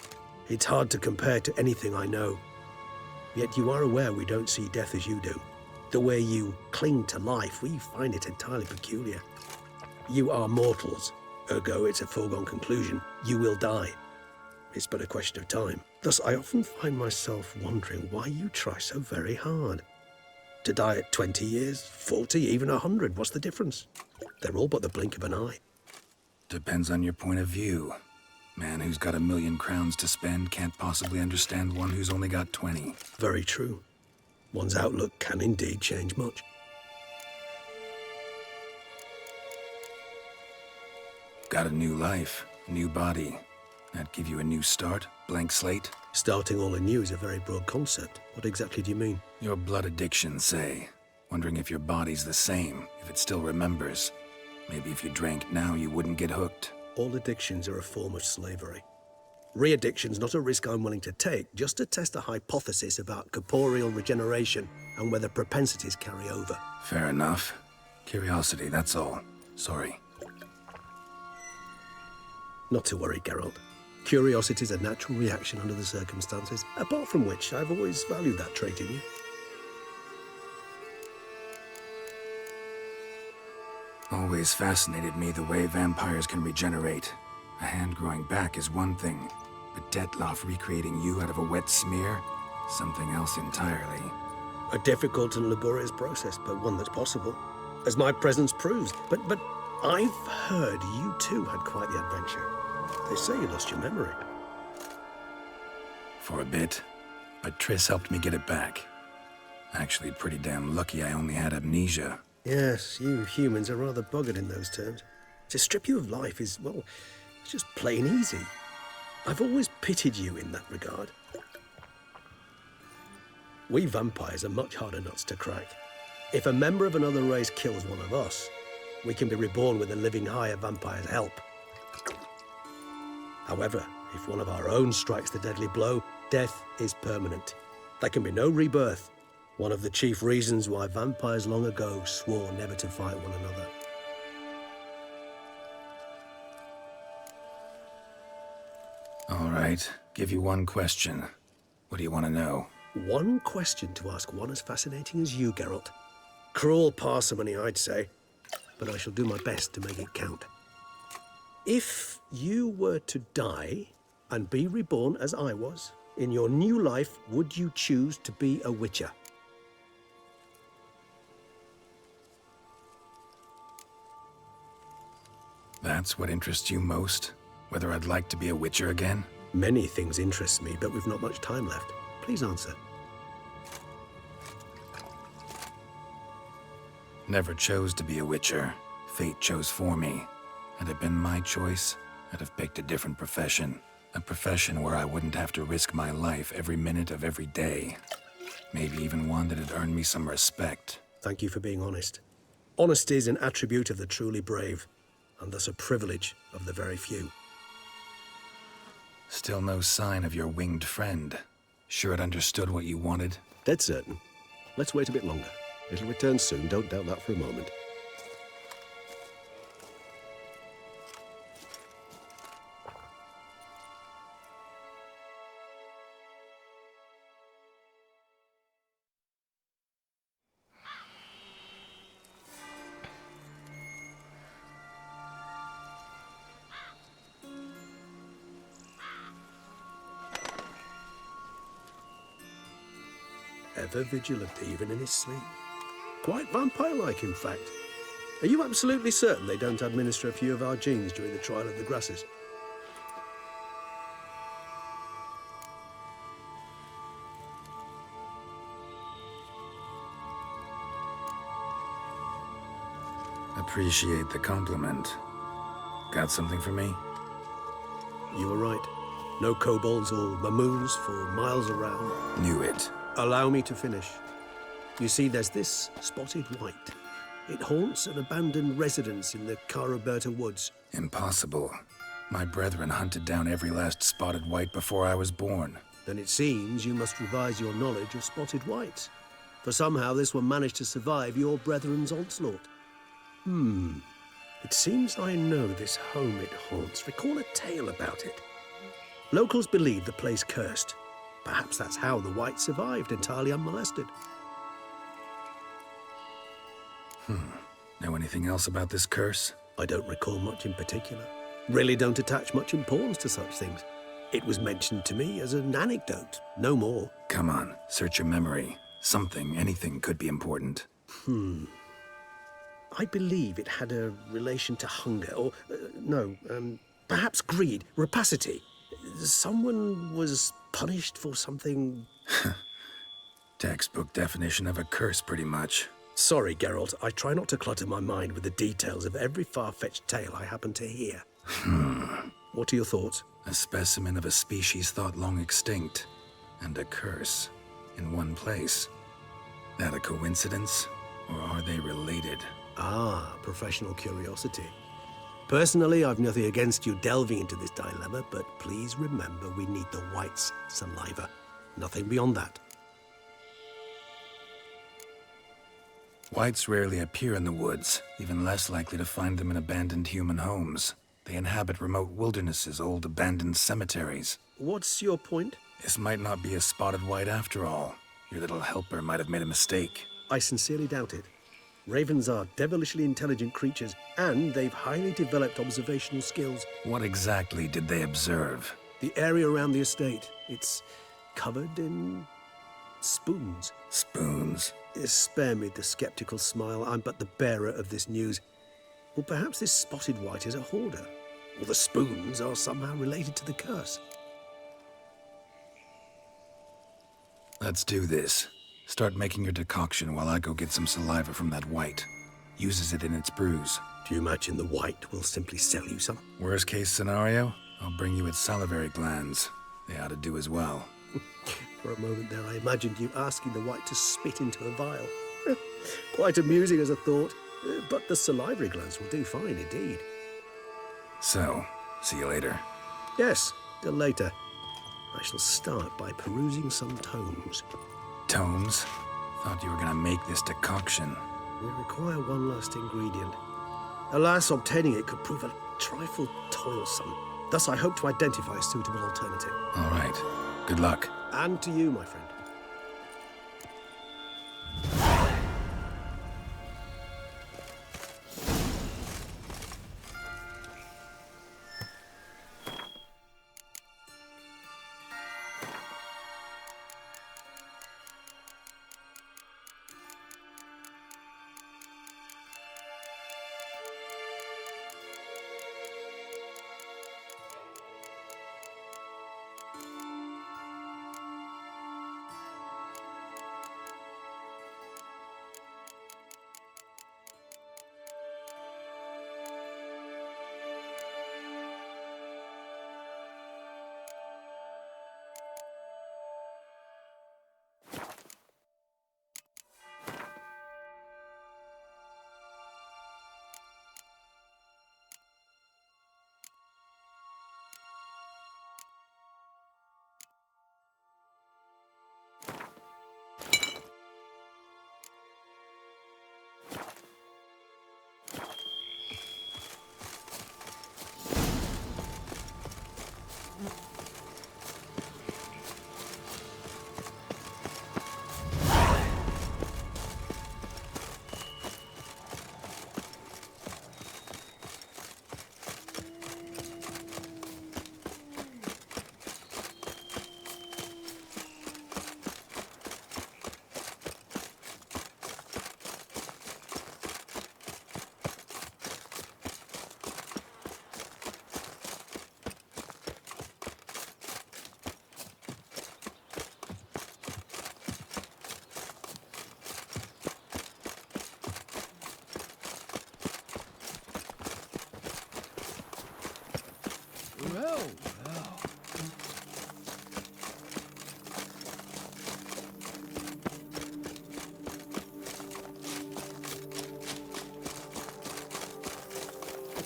hard to compare to anything I know. Yet you are aware we don't see death as you do. The way you cling to life, we find it entirely peculiar. You are mortals, ergo it's a foregone conclusion. You will die. It's but a question of time. Thus, I often find myself wondering why you try so very hard. To die at 20 years, 40, even 100, what's the difference? They're all but the blink of an eye. Depends on your point of view. Man who's got 1,000,000 crowns to spend can't possibly understand one who's only got 20. Very true. One's outlook can indeed change much. Got a new life, new body. That give you a new start? Blank slate? Starting all anew is a very broad concept. What exactly do you mean? Your blood addiction, say. Wondering if your body's the same, if it still remembers. Maybe if you drank now, you wouldn't get hooked. All addictions are a form of slavery. Re-addiction's not a risk I'm willing to take, just to test a hypothesis about corporeal regeneration and whether propensities carry over. Fair enough. Curiosity, that's all. Sorry. Not to worry, Geralt. Curiosity is a natural reaction under the circumstances, apart from which I've always valued that trait in you. Always fascinated me the way vampires can regenerate. A hand growing back is one thing, but Detlef recreating you out of a wet smear? Something else entirely. A difficult and laborious process, but one that's possible, as my presence proves. But I've heard you too had quite the adventure. They say you lost your memory. For a bit, but Triss helped me get it back. Actually, pretty damn lucky I only had amnesia. Yes, you humans are rather buggered in those terms. To strip you of life is, well, it's just plain easy. I've always pitied you in that regard. We vampires are much harder nuts to crack. If a member of another race kills one of us, we can be reborn with a living higher vampire's help. However, if one of our own strikes the deadly blow, death is permanent. There can be no rebirth, One of the chief reasons why vampires long ago swore never to fight one another. All right, give you one question. What do you want to know? One question to ask one as fascinating as you, Geralt. Cruel parsimony, I'd say, but I shall do my best to make it count. If you were to die and be reborn as I was, in your new life, would you choose to be a Witcher? That's what interests you most? Whether I'd like to be a Witcher again? Many things interest me, but we've not much time left. Please answer. Never chose to be a Witcher. Fate chose for me. Had it been my choice, I'd have picked a different profession. A profession where I wouldn't have to risk my life every minute of every day. Maybe even one that had earned me some respect. Thank you for being honest. Honesty is an attribute of the truly brave, and thus a privilege of the very few. Still no sign of your winged friend. Sure it understood what you wanted? Dead certain. Let's wait a bit longer. It'll return soon, don't doubt that for a moment. Ever vigilant, even in his sleep. Quite vampire-like, in fact. Are you absolutely certain they don't administer a few of our genes during the trial of the grasses? Appreciate the compliment. Got something for me? You were right. No kobolds or mamoons for miles around. Knew it. Allow me to finish. You see, there's this spotted white. It haunts an abandoned residence in the Caraberta woods. Impossible. My brethren hunted down every last spotted white before I was born. Then it seems you must revise your knowledge of spotted whites. For somehow this one managed to survive your brethren's onslaught. It seems I know this home it haunts. Recall a tale about it. Locals believe the place cursed. Perhaps that's how the white survived entirely unmolested. Know anything else about this curse? I don't recall much in particular. Really don't attach much importance to such things. It was mentioned to me as an anecdote, no more. Come on, search your memory. Something, anything could be important. I believe it had a relation to hunger, or, perhaps greed, rapacity. Someone was punished for something... Textbook definition of a curse, pretty much. Sorry, Geralt, I try not to clutter my mind with the details of every far-fetched tale I happen to hear. What are your thoughts? A specimen of a species thought long extinct, and a curse, in one place. That a coincidence, or are they related? Ah, professional curiosity. Personally, I've nothing against you delving into this dilemma, but please remember we need the white's saliva. Nothing beyond that. Whites rarely appear in the woods, even less likely to find them in abandoned human homes. They inhabit remote wildernesses, old abandoned cemeteries. What's your point? This might not be a spotted white after all. Your little helper might have made a mistake. I sincerely doubt it. Ravens are devilishly intelligent creatures, and they've highly developed observational skills. What exactly did they observe? The area around the estate, it's covered in spoons. Spoons? Spare me the skeptical smile. I'm but the bearer of this news. Or perhaps this spotted white is a hoarder, or the spoons are somehow related to the curse. Let's do this. Start making your decoction while I go get some saliva from that white. Uses it in its brews. Do you imagine the white will simply sell you some? Worst case scenario, I'll bring you its salivary glands. They ought to do as well. For a moment there, I imagined you asking the white to spit into a vial. Quite amusing as a thought, but the salivary glands will do fine indeed. So, see you later. Yes, till later. I shall start by perusing some tomes. Tomes? Thought you were gonna make this decoction. We require one last ingredient. Alas, obtaining it could prove a trifle toilsome. Thus, I hope to identify a suitable alternative. All right. Good luck. And to you, my friend.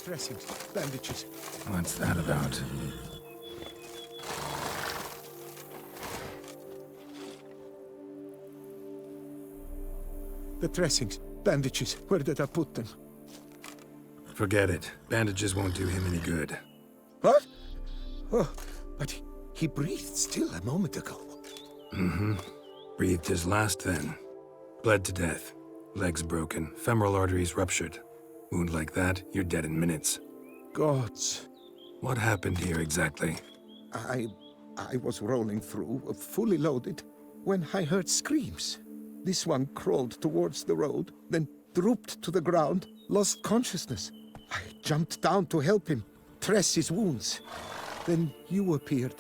Dressings, bandages. What's that about? The dressings, bandages. Where did I put them? Forget it. Bandages won't do him any good. What? Oh, but he breathed still a moment ago. Mm-hmm. Breathed his last then. Bled to death. Legs broken. Femoral arteries ruptured. Wound like that, you're dead in minutes. Gods. What happened here exactly? I was rolling through, fully loaded, when I heard screams. This one crawled towards the road, then drooped to the ground, lost consciousness. I jumped down to help him, dress his wounds. Then you appeared.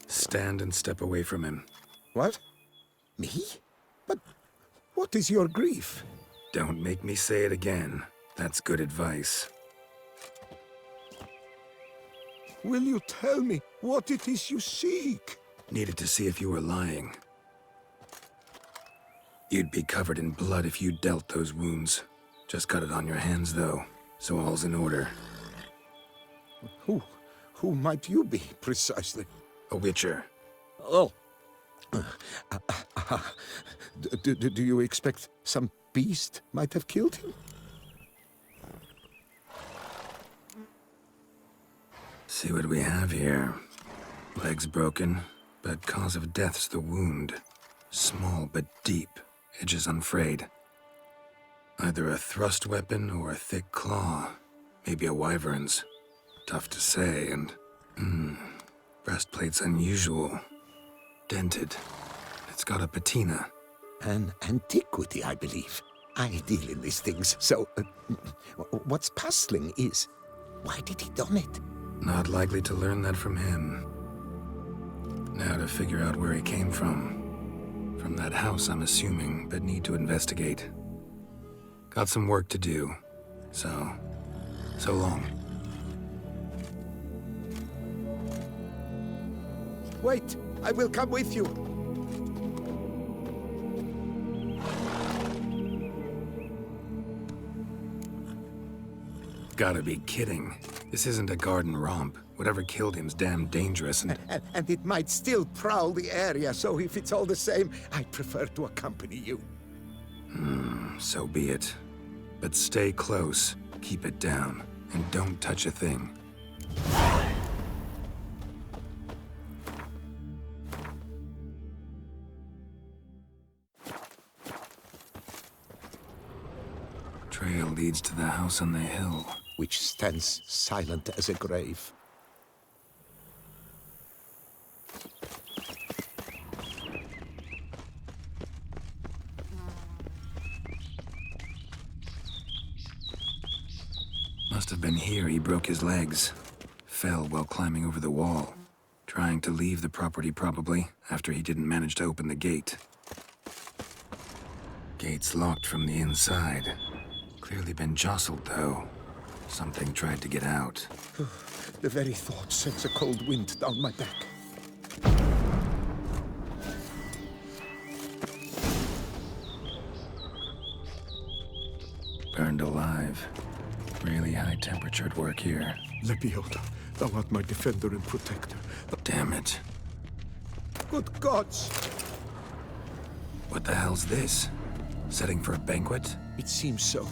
Stand and step away from him. What? Me? But what is your grief? Don't make me say it again. That's good advice. Will you tell me what it is you seek? Needed to see if you were lying. You'd be covered in blood if you dealt those wounds. Just got it on your hands, though, so all's in order. Who might you be, precisely? A witcher. Oh. Do you expect some beast might have killed him? See what we have here. Legs broken, but cause of death's the wound. Small but deep, edges unfrayed. Either a thrust weapon or a thick claw. Maybe a wyvern's. Tough to say, and... breastplate's unusual. Dented. It's got a patina. An antiquity, I believe. I deal in these things, so... what's puzzling is... why did he don it? Not likely to learn that from him. Now to figure out where he came from. From that house, I'm assuming, but need to investigate. Got some work to do. So long. Wait, I will come with you. Gotta be kidding. This isn't a garden romp. Whatever killed him's damn dangerous and... And it might still prowl the area, so if it's all the same, I'd prefer to accompany you. So be it. But stay close, keep it down, and don't touch a thing. Trail leads to the house on the hill. Which stands silent as a grave. Must have been here he broke his legs. Fell while climbing over the wall. Trying to leave the property, probably, after he didn't manage to open the gate. Gate's locked from the inside. Clearly been jostled, though. Something tried to get out. The very thought sends a cold wind down my back. Burned alive. Really high-temperatured work here. Lebioda, thou art my defender and protector. Damn it. Good gods! What the hell's this? Setting for a banquet? It seems so.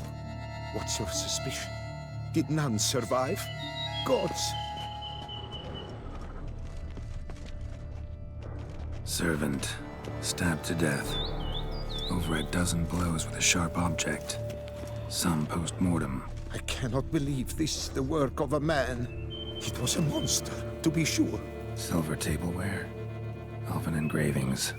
What's your suspicion? Did none survive? Gods! Servant. Stabbed to death. Over a dozen blows with a sharp object. Some post-mortem. I cannot believe this is the work of a man. It was a monster, to be sure. Silver tableware. Elven engravings.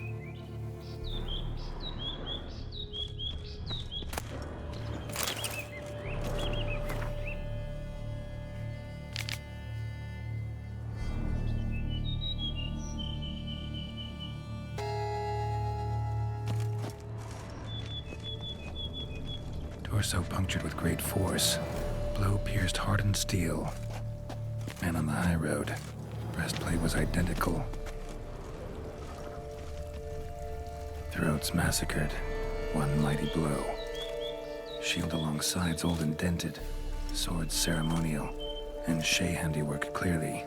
Torso punctured with great force. Blow pierced hardened steel. Man on the high road. Breastplate was identical. Throats massacred. One mighty blow. Shield along sides old and dented. Swords ceremonial. And Shay handiwork clearly.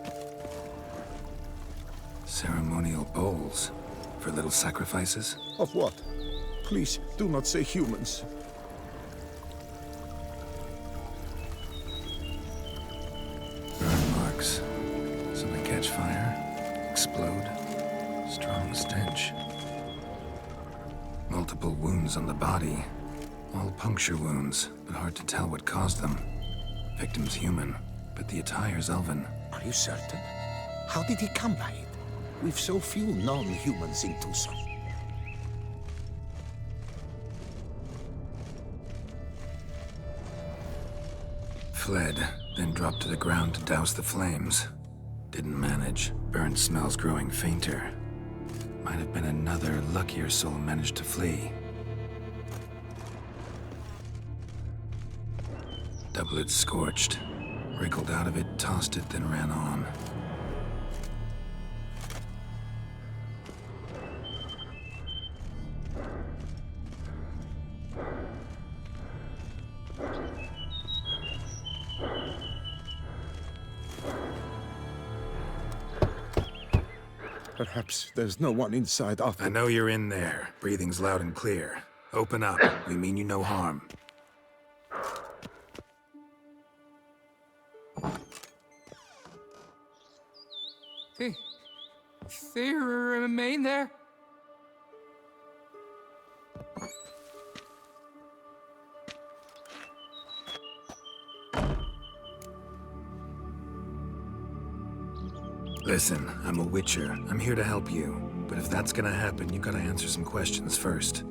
Ceremonial bowls. For little sacrifices? Of what? Please, do not say humans. Burn marks. Something catch fire. Explode. Strong stench. Multiple wounds on the body. All puncture wounds, but hard to tell what caused them. Victim's human, but the attire's elven. Are you certain? How did he come by it? We've so few non-humans in Tucson. Fled, then dropped to the ground to douse the flames. Didn't manage. Burnt smells growing fainter. Might have been another luckier soul managed to flee. Doublet scorched. Wriggled out of it, tossed it, then ran on. Perhaps there's no one inside after... I know you're in there. Breathing's loud and clear. Open up. We mean you no harm. They remain there? Listen, I'm a witcher. I'm here to help you. But if that's gonna happen, you gotta answer some questions first.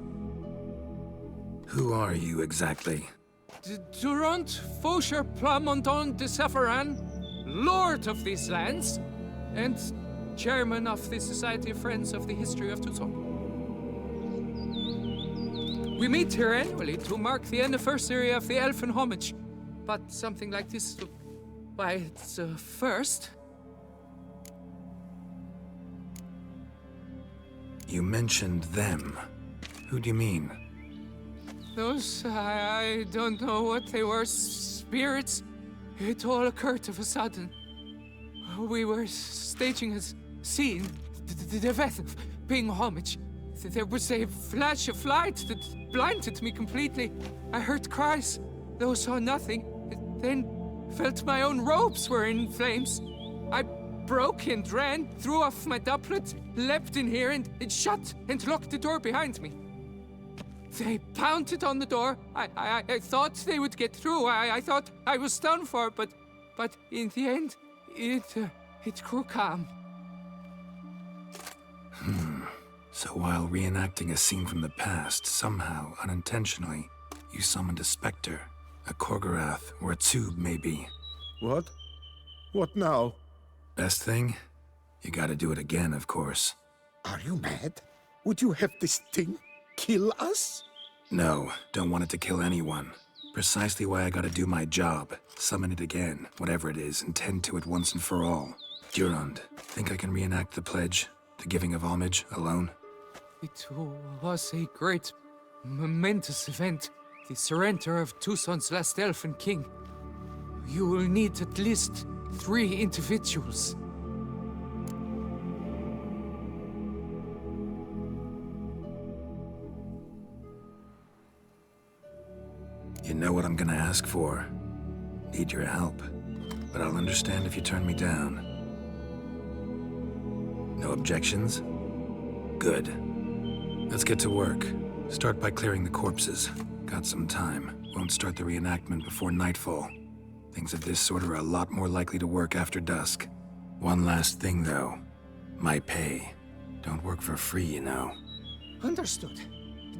Who are you exactly? Durant Faucher Plamondon de Safaran, Lord of these lands, and Chairman of the Society of Friends of the History of Tucson. We meet here annually to mark the anniversary of the Elfin homage. But something like this, by its first... You mentioned them. Who do you mean? Those, I don't know what they were, spirits. It all occurred of a sudden. We were staging a scene, the event of paying homage. There was a flash of light that blinded me completely. I heard cries, though saw nothing. Then felt my own robes were in flames. I broke and ran, threw off my doublet, leapt in here and shut and locked the door behind me. They pounded on the door. I thought they would get through. I thought I was done for, but in the end, it grew calm. So while reenacting a scene from the past, somehow, unintentionally, you summoned a specter, a Korgorath, or a tube, maybe. What? What now? Best thing? You gotta do it again, of course. Are you mad? Would you have this thing kill us? No, don't want it to kill anyone. Precisely why I gotta do my job. Summon it again, whatever it is, and tend to it once and for all. Durand, think I can reenact the pledge? The giving of homage, alone? It was a great, momentous event. The surrender of Tucson's last elfin king. You will need at least 3 individuals. You know what I'm gonna ask for. Need your help. But I'll understand if you turn me down. No objections? Good. Let's get to work. Start by clearing the corpses. Got some time. Won't start the reenactment before nightfall. Things of this sort are a lot more likely to work after dusk. One last thing, though. My pay. Don't work for free, you know. Understood.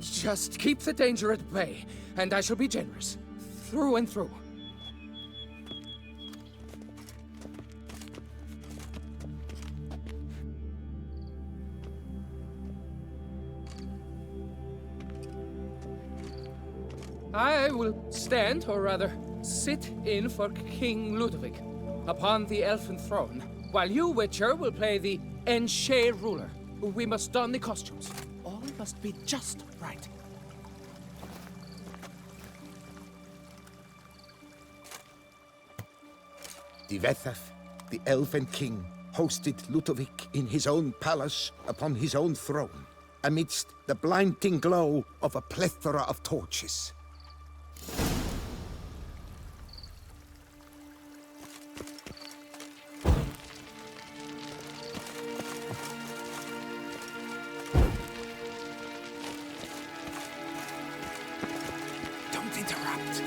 Just keep the danger at bay, and I shall be generous. Through and through. I will stand, or rather, sit in for King Ludovic upon the elfin throne, while you, Witcher, will play the Enche ruler. We must don the costumes. All must be just right. Divethaf, the Elven King, hosted Ludovic in his own palace upon his own throne, amidst the blinding glow of a plethora of torches. Don't interrupt.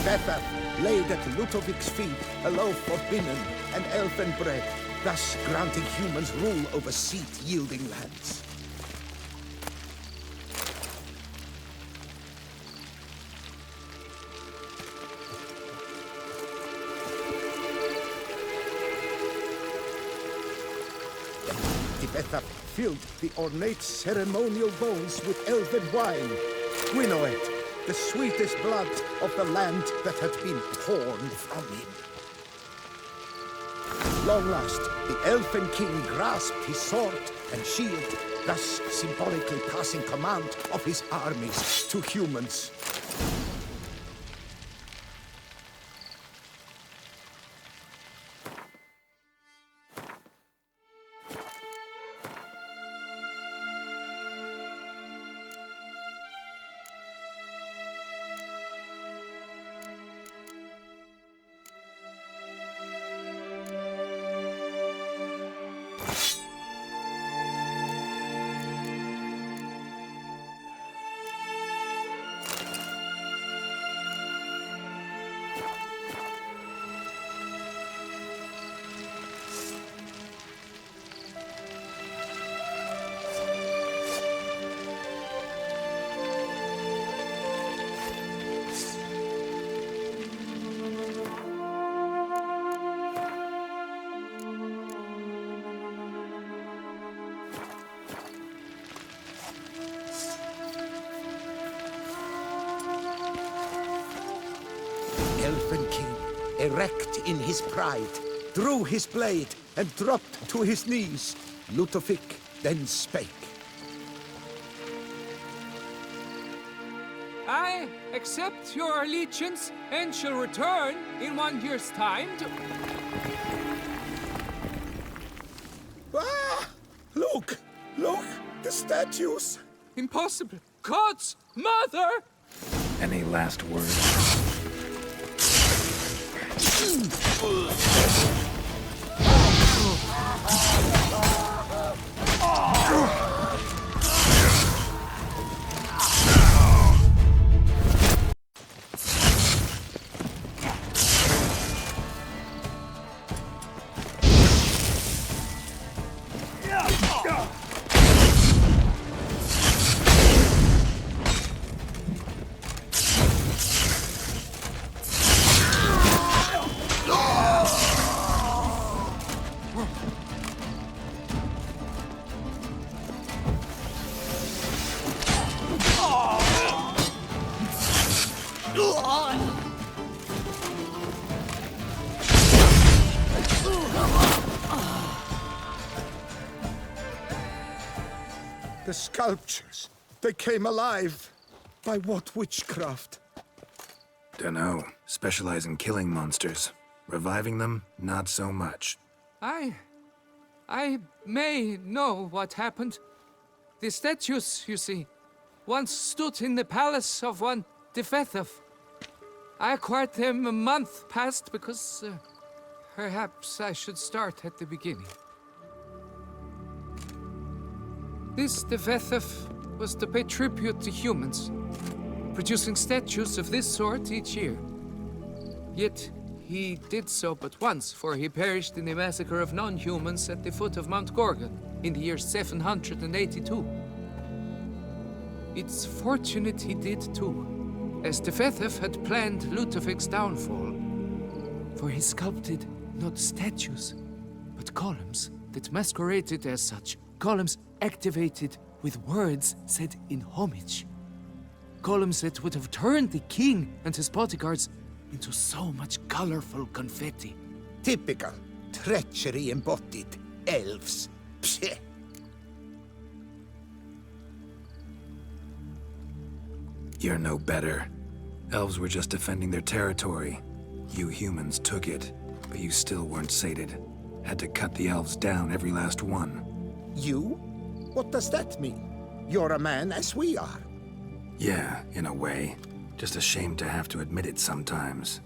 Divethaf laid at Ludovic's feet a loaf of binnen and elfin bread, thus granting humans rule over seed-yielding lands. Divethaf filled the ornate ceremonial bowls with elven wine, Gwinoet, the sweetest blood of the land that had been torn from him. Long last, the Elfin King grasped his sword and shield, thus symbolically passing command of his armies to humans. Elven king, erect in his pride, drew his blade and dropped to his knees. Ludovic then spake. I accept your allegiance and shall return in 1 year's time to... Ah! Look! Look! The statues! Impossible! God's mother! Any last words? The sculptures, they came alive. By what witchcraft? Dunno. Specialize in killing monsters. Reviving them, not so much. I may know what happened. The statues, you see, once stood in the palace of one Defethov. I acquired them a month past because perhaps I should start at the beginning. This Defethov was to pay tribute to humans, producing statues of this sort each year. Yet he did so but once, for he perished in the massacre of non-humans at the foot of Mount Gorgon in the year 782. It's fortunate he did too, as Defethov had planned Ludovic's downfall, for he sculpted not statues, but columns that masqueraded as such. Columns activated with words said in homage. Columns that would have turned the king and his bodyguards into so much colorful confetti. Typical. Treachery embodied. Elves. Psheh. You're no better. Elves were just defending their territory. You humans took it, but you still weren't sated. Had to cut the elves down, every last one. You? What does that mean? You're a man as we are. Yeah, in a way. Just ashamed to have to admit it sometimes.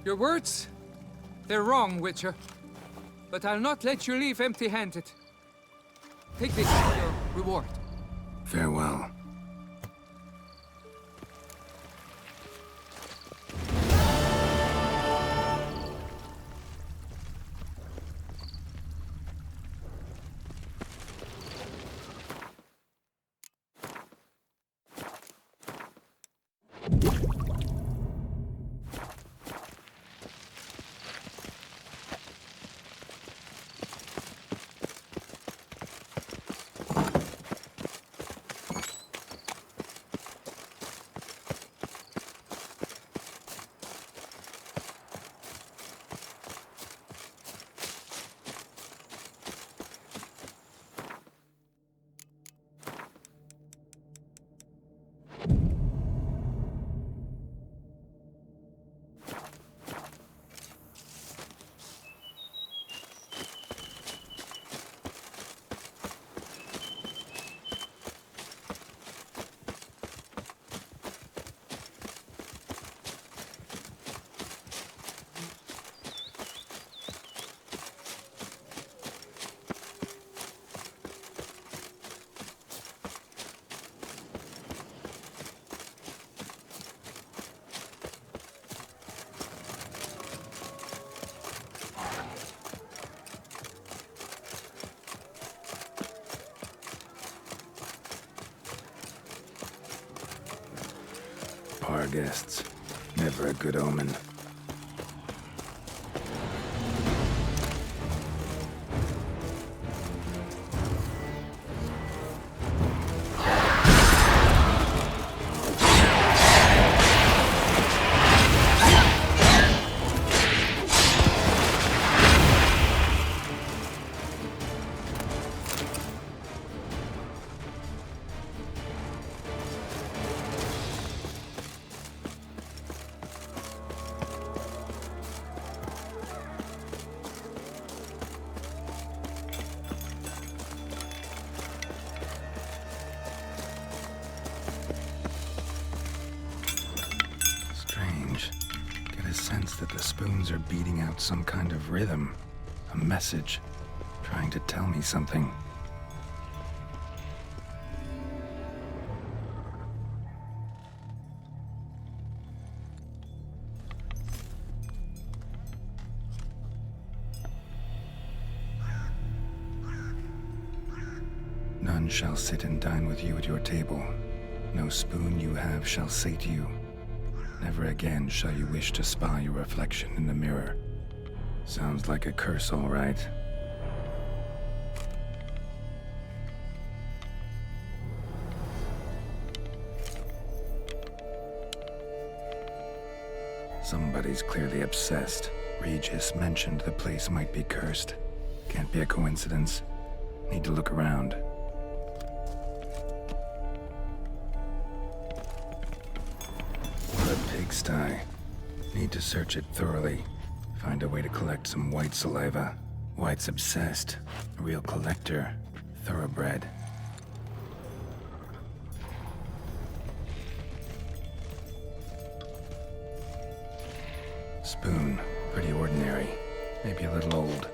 Your words, they're wrong, Witcher. But I'll not let you leave empty-handed. Take this as your reward. Farewell. Our guests. Never a good omen. spoons are beating out some kind of rhythm. A message. Trying to tell me something. None shall sit and dine with you at your table. No spoon you have shall sate you. Never again shall you wish to spy your reflection in the mirror. Sounds like a curse, all right. Somebody's clearly obsessed. Regis mentioned the place might be cursed. Can't be a coincidence. Need to look around. What a pigsty. Need to search it thoroughly. Find a way to collect some white saliva. White's obsessed. A real collector. Thoroughbred. Spoon. Pretty ordinary. Maybe a little old.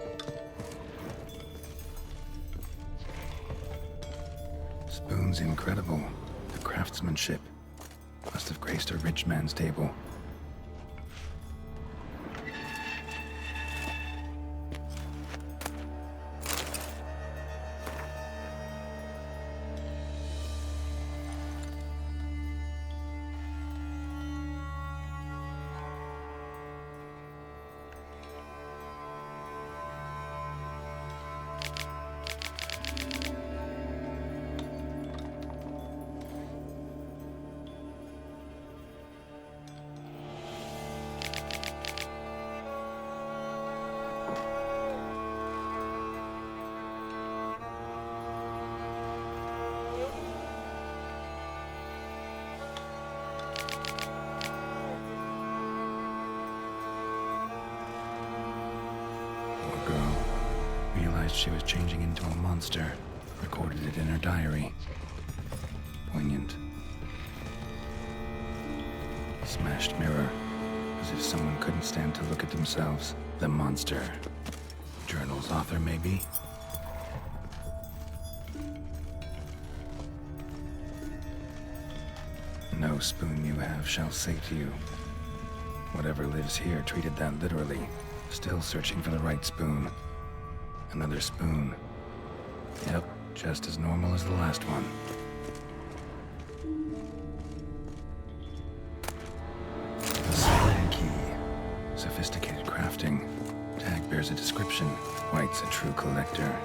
Spoon's incredible. The craftsmanship. Must have graced a rich man's table. She was changing into a monster. Recorded it in her diary. Poignant. Smashed mirror. As if someone couldn't stand to look at themselves. The monster. Journal's author, maybe? No spoon you have shall sate you. Whatever lives here treated that literally. Still searching for the right spoon. Another spoon. Yep, just as normal as the last one. A spoon key. Sophisticated crafting. Tag bears a description. White's a true collector.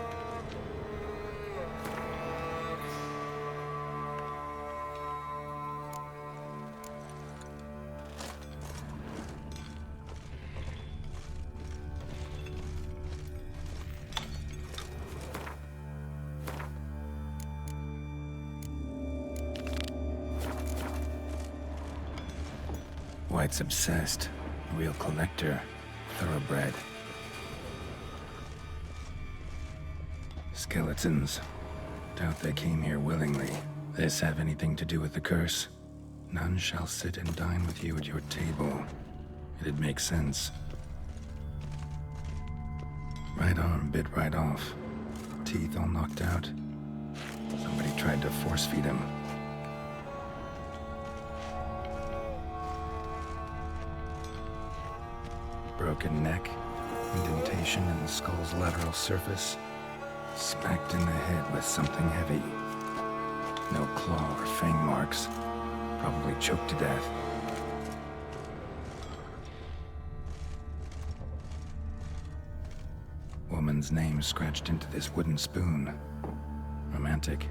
White's obsessed. A real collector. Thoroughbred. Skeletons. Doubt they came here willingly. This have anything to do with the curse? None shall sit and dine with you at your table. It'd make sense. Right arm bit right off. Teeth all knocked out. Somebody tried to force feed him. Broken neck, indentation in the skull's lateral surface, smacked in the head with something heavy. No claw or fang marks, probably choked to death. Woman's name scratched into this wooden spoon. Romantic.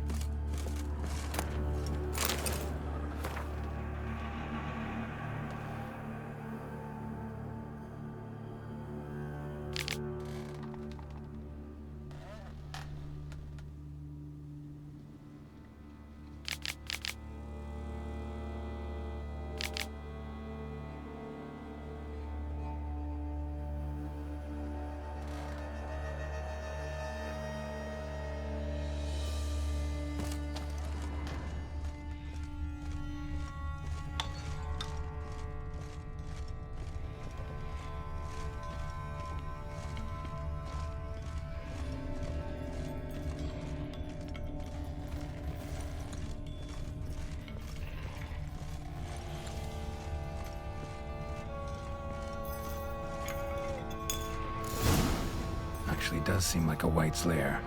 does seem like a White's lair.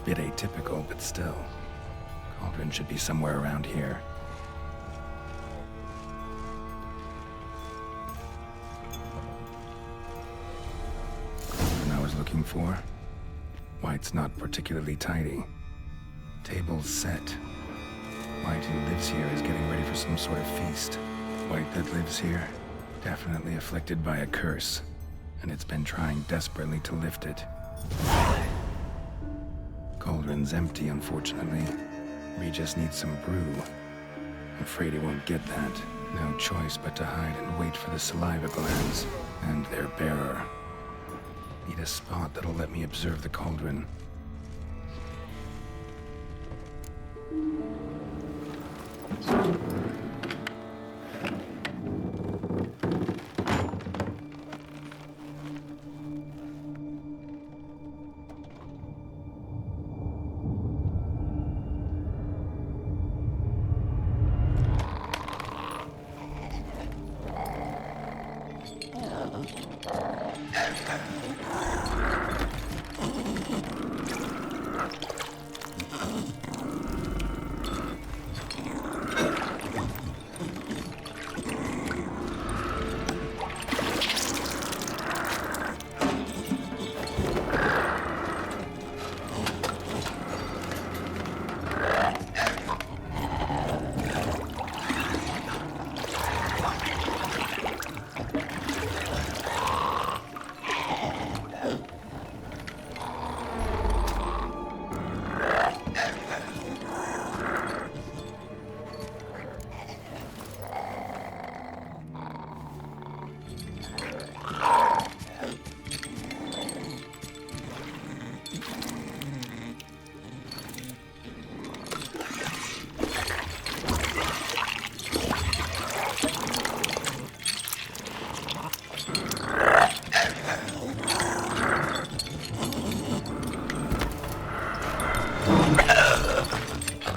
Bit atypical, but still. Cauldron should be somewhere around here. Cauldron I was looking for. White's not particularly tidy. Table's set. White who lives here is getting ready for some sort of feast. White that lives here, definitely afflicted by a curse, and it's been trying desperately to lift it. Cauldron's empty, unfortunately. We just need some brew. I'm afraid he won't get that. No choice but to hide and wait for the saliva glands and their bearer. Need a spot that'll let me observe the cauldron.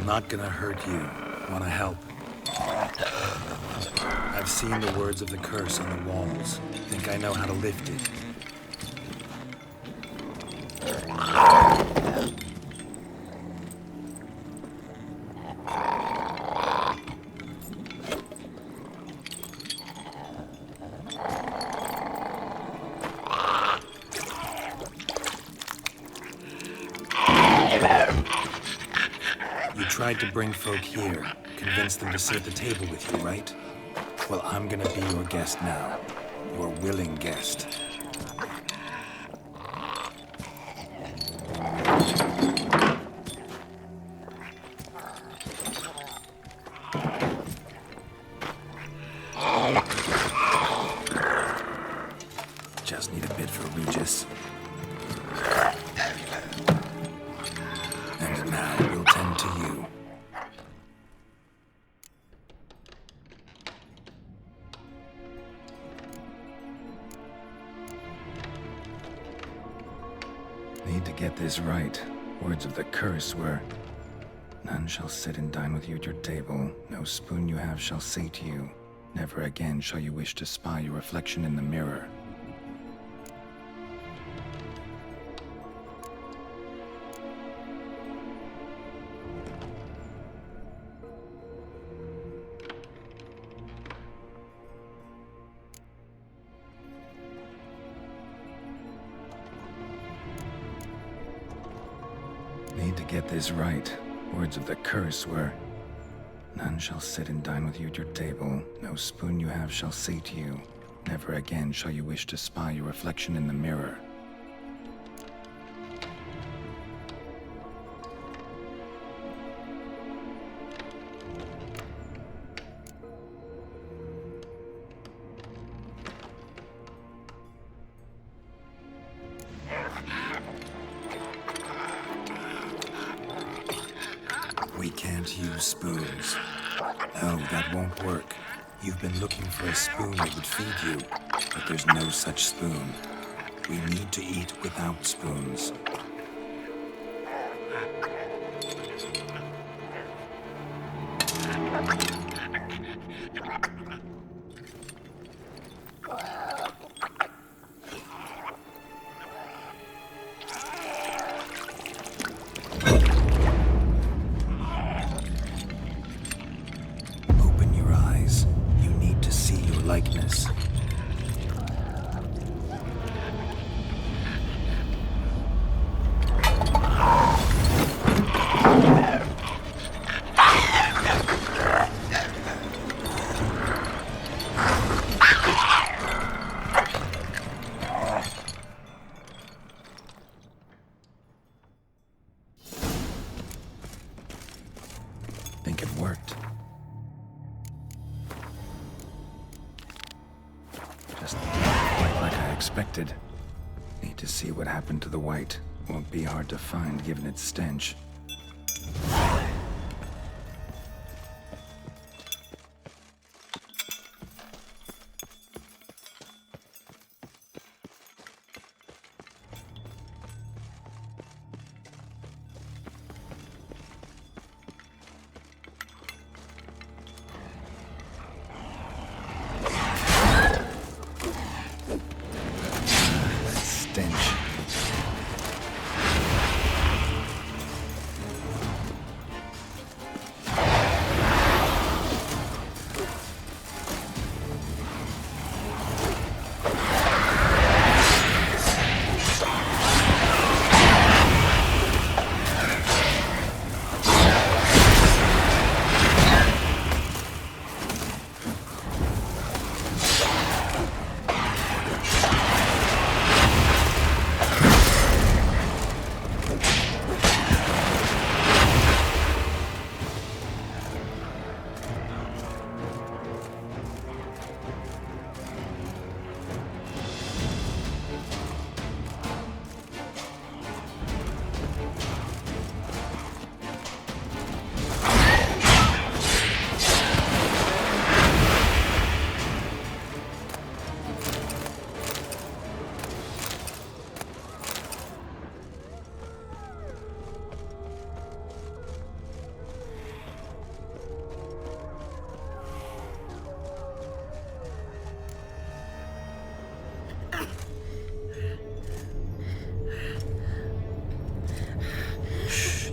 Not gonna hurt you. Wanna help? I've seen the words of the curse on the walls. Think I know how to lift it. Tried to bring folk here, convince them to sit at the table with you, right? Well, I'm gonna be your guest now. Your willing guest. Just need a bit for Regis. And now we'll tend to you. Need to get this right. Words of the curse were, none shall sit and dine with you at your table. No spoon you have shall sate you. Never again shall you wish to spy your reflection in the mirror. Need to get this right. Words of the curse were, none shall sit and dine with you at your table. No spoon you have shall sate you. Never again shall you wish to spy your reflection in the mirror. We can't use spoons. No, that won't work. You've been looking for a spoon that would feed you, but there's no such spoon. We need to eat without spoons. likeness. Think it worked. Just quite like I expected. Need to see what happened to the white. Won't be hard to find given its stench. Stench.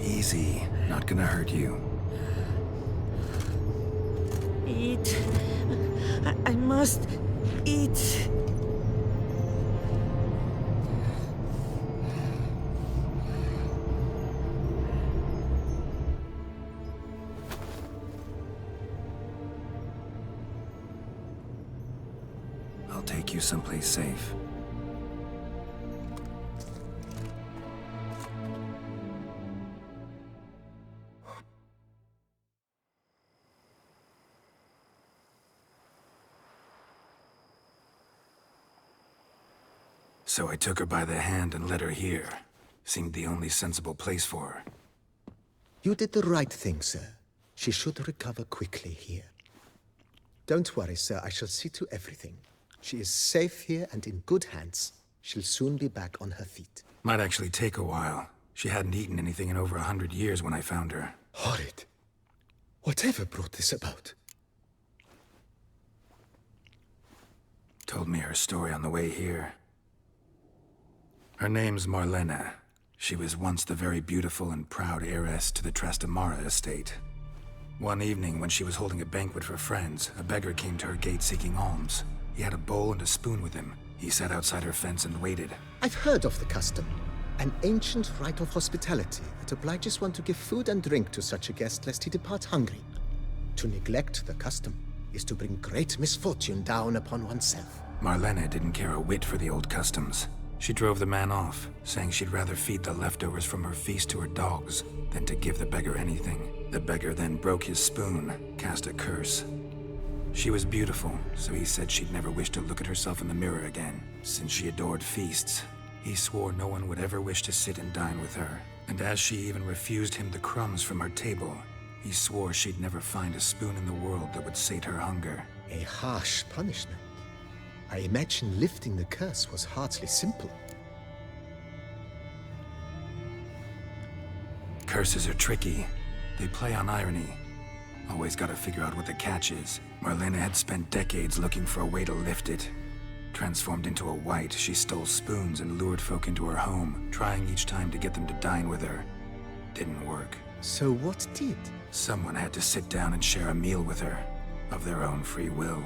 Easy. Not gonna hurt you. Eat. I must eat. I'll take you someplace safe. So I took her by the hand and led her here. Seemed the only sensible place for her. You did the right thing, sir. She should recover quickly here. Don't worry, sir. I shall see to everything. She is safe here and in good hands. She'll soon be back on her feet. Might actually take a while. She hadn't eaten anything in over 100 years when I found her. Horrid. Whatever brought this about? Told me her story on the way here. Her name's Marlena. She was once the very beautiful and proud heiress to the Trastamara estate. One evening, when she was holding a banquet for friends, a beggar came to her gate seeking alms. He had a bowl and a spoon with him. He sat outside her fence and waited. I've heard of the custom. An ancient rite of hospitality that obliges one to give food and drink to such a guest lest he depart hungry. To neglect the custom is to bring great misfortune down upon oneself. Marlena didn't care a whit for the old customs. She drove the man off, saying she'd rather feed the leftovers from her feast to her dogs than to give the beggar anything. The beggar then broke his spoon, cast a curse. She was beautiful, so he said she'd never wish to look at herself in the mirror again. Since she adored feasts, he swore no one would ever wish to sit and dine with her. And as she even refused him the crumbs from her table, he swore she'd never find a spoon in the world that would sate her hunger. A harsh punishment. I imagine lifting the curse was hardly simple. Curses are tricky. They play on irony. Always gotta figure out what the catch is. Marlena had spent decades looking for a way to lift it. Transformed into a white, she stole spoons and lured folk into her home, trying each time to get them to dine with her. Didn't work. So what did? Someone had to sit down and share a meal with her, of their own free will.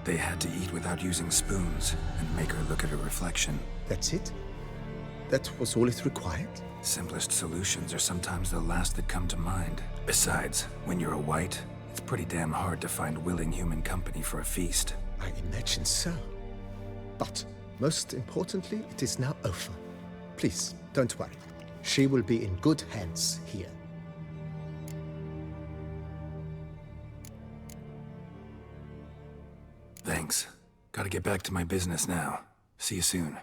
They had to eat without using spoons and make her look at her reflection. That's it? That was all it required? Simplest solutions are sometimes the last that come to mind. Besides, when you're a white, it's pretty damn hard to find willing human company for a feast. I imagine so. But most importantly, it is now over. Please, don't worry. She will be in good hands here. Thanks. Gotta get back to my business now. See you soon.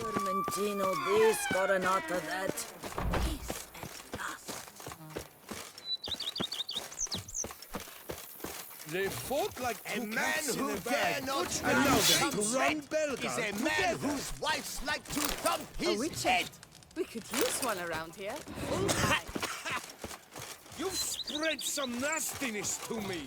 Vermentino this, got an out of that. Peace at last. They fought like A man who dare not allow them to run Belgrade is a man whose wives like to thump his head. We could use one around here. Full time. You've spread some nastiness to me.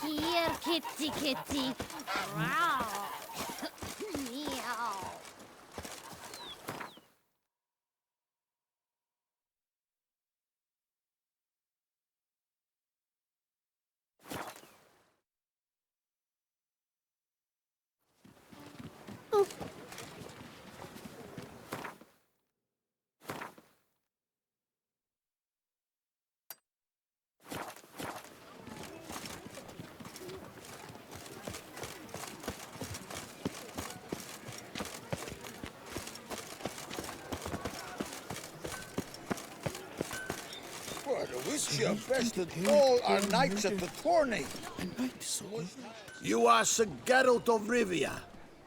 Here, kitty, kitty. Meow. Meow. I wish you bested all our knights at the tourney. You are Sir Geralt of Rivia.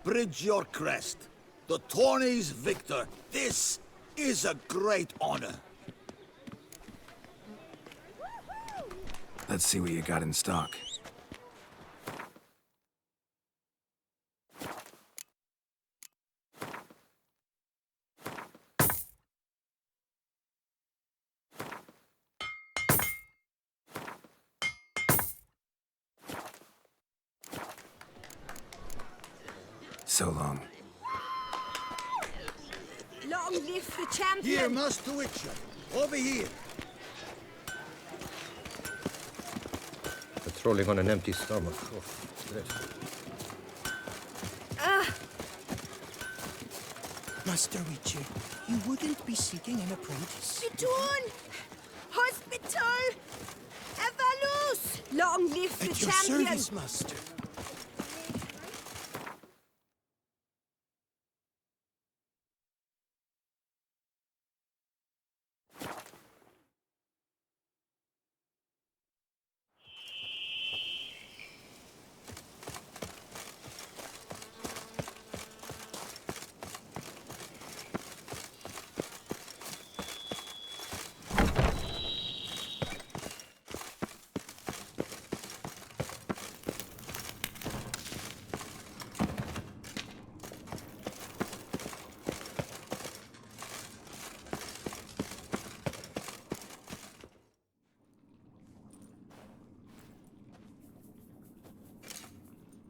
Bridge your crest. The tourney's victor. This is a great honor. Let's see what you got in stock. So long. Long live the champion! Here, Master Witcher. Over here. Patrolling on an empty stomach. Oh, Master Witcher, you wouldn't be seeking an apprentice? Bidun! Hospital! Avalus! Long live the At your champion! service, Master.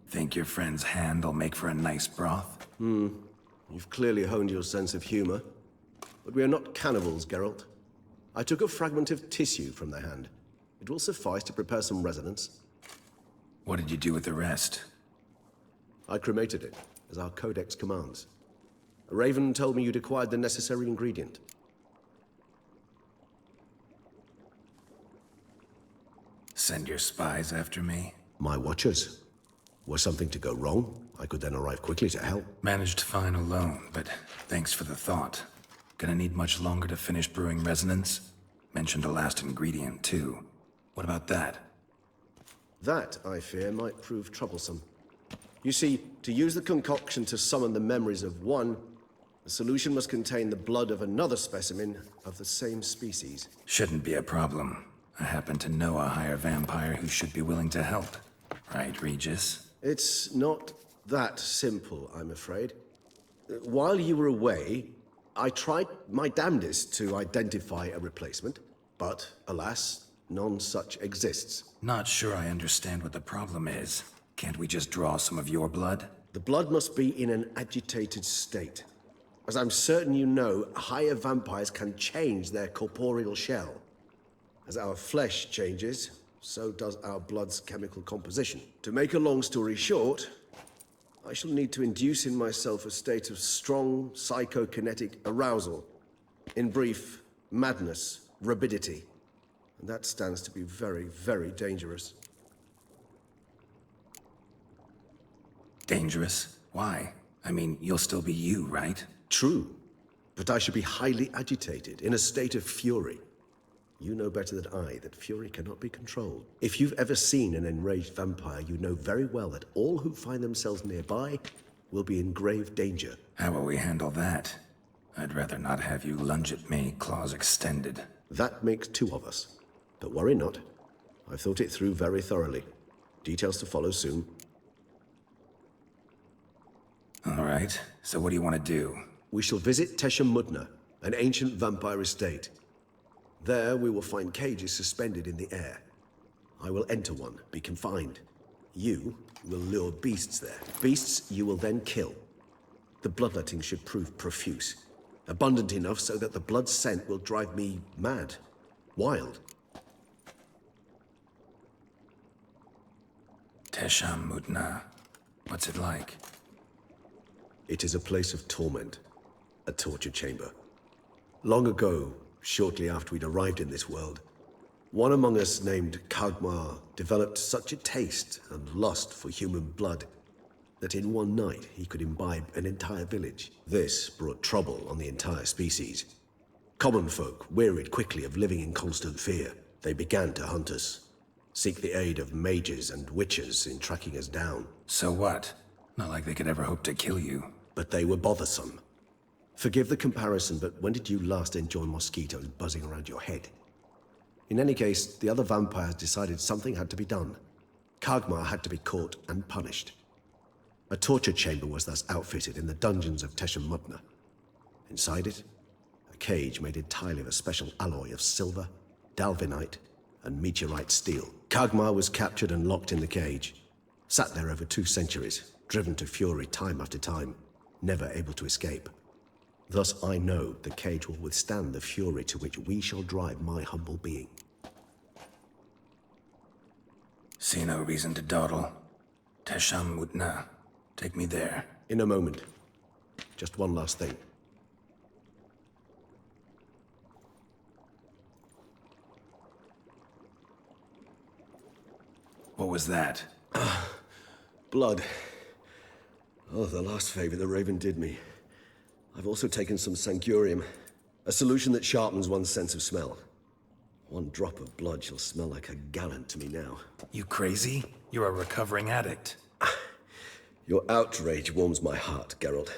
Think your friend's hand will make for a nice broth? You've clearly honed your sense of humor. But we are not cannibals, Geralt. I took a fragment of tissue from the hand. It will suffice to prepare some resonance. What did you do with the rest? I cremated it, as our codex commands. A raven told me you'd acquired the necessary ingredient. Send your spies after me? My watchers. Were something to go wrong, I could then arrive quickly to help. Managed fine alone, but thanks for the thought. Gonna need much longer to finish brewing resonance? Mentioned a last ingredient, too. What about that? That, I fear, might prove troublesome. You see, to use the concoction to summon the memories of one, the solution must contain the blood of another specimen of the same species. Shouldn't be a problem. I happen to know a higher vampire who should be willing to help. Right, Regis? It's not that simple, I'm afraid. While you were away, I tried my damnedest to identify a replacement, but alas, none such exists. Not sure I understand what the problem is. Can't we just draw some of your blood? The blood must be in an agitated state. As I'm certain you know, higher vampires can change their corporeal shell. As our flesh changes, so does our blood's chemical composition. To make a long story short, I shall need to induce in myself a state of strong psychokinetic arousal. In brief, madness, rabidity. And that stands to be very, very dangerous. Dangerous? Why? I mean, you'll still be you, right? True, but I should be highly agitated, in a state of fury. You know better than I that fury cannot be controlled. If you've ever seen an enraged vampire, you know very well that all who find themselves nearby will be in grave danger. How will we handle that? I'd rather not have you lunge at me, claws extended. That makes two of us. But worry not. I've thought it through very thoroughly. Details to follow soon. All right, so what do you want to do? We shall visit Teshamudna, an ancient vampire estate. There we will find cages suspended in the air. I will enter one, be confined. You will lure beasts there. Beasts you will then kill. The bloodletting should prove profuse. Abundant enough so that the blood scent will drive me mad. Wild. Teshamudna. What's it like? It is a place of torment. A torture chamber. Long ago, shortly after we'd arrived in this world, one among us named Gamr developed such a taste and lust for human blood that in one night he could imbibe an entire village. This brought trouble on the entire species. Common folk wearied quickly of living in constant fear. They began to hunt us, seek the aid of mages and witches in tracking us down. So what? Not like they could ever hope to kill you. But they were bothersome. Forgive the comparison, but when did you last enjoy mosquitoes buzzing around your head? In any case, the other vampires decided something had to be done. Gamr had to be caught and punished. A torture chamber was thus outfitted in the dungeons of Teshamudna. Inside it, a cage made entirely of a special alloy of silver, dalvinite, and meteorite steel. Gamr was captured and locked in the cage. Sat there over 2 centuries, driven to fury time after time, never able to escape. Thus I know the cage will withstand the fury to which we shall drive my humble being. See no reason to dawdle. Teshamudna. Take me there. In a moment. Just one last thing. What was that? Blood. Oh, the last favor the Raven did me. I've also taken some Sancurium, a solution that sharpens one's sense of smell. One drop of blood shall smell like a gallon to me now. You crazy? You're a recovering addict. Your outrage warms my heart, Geralt.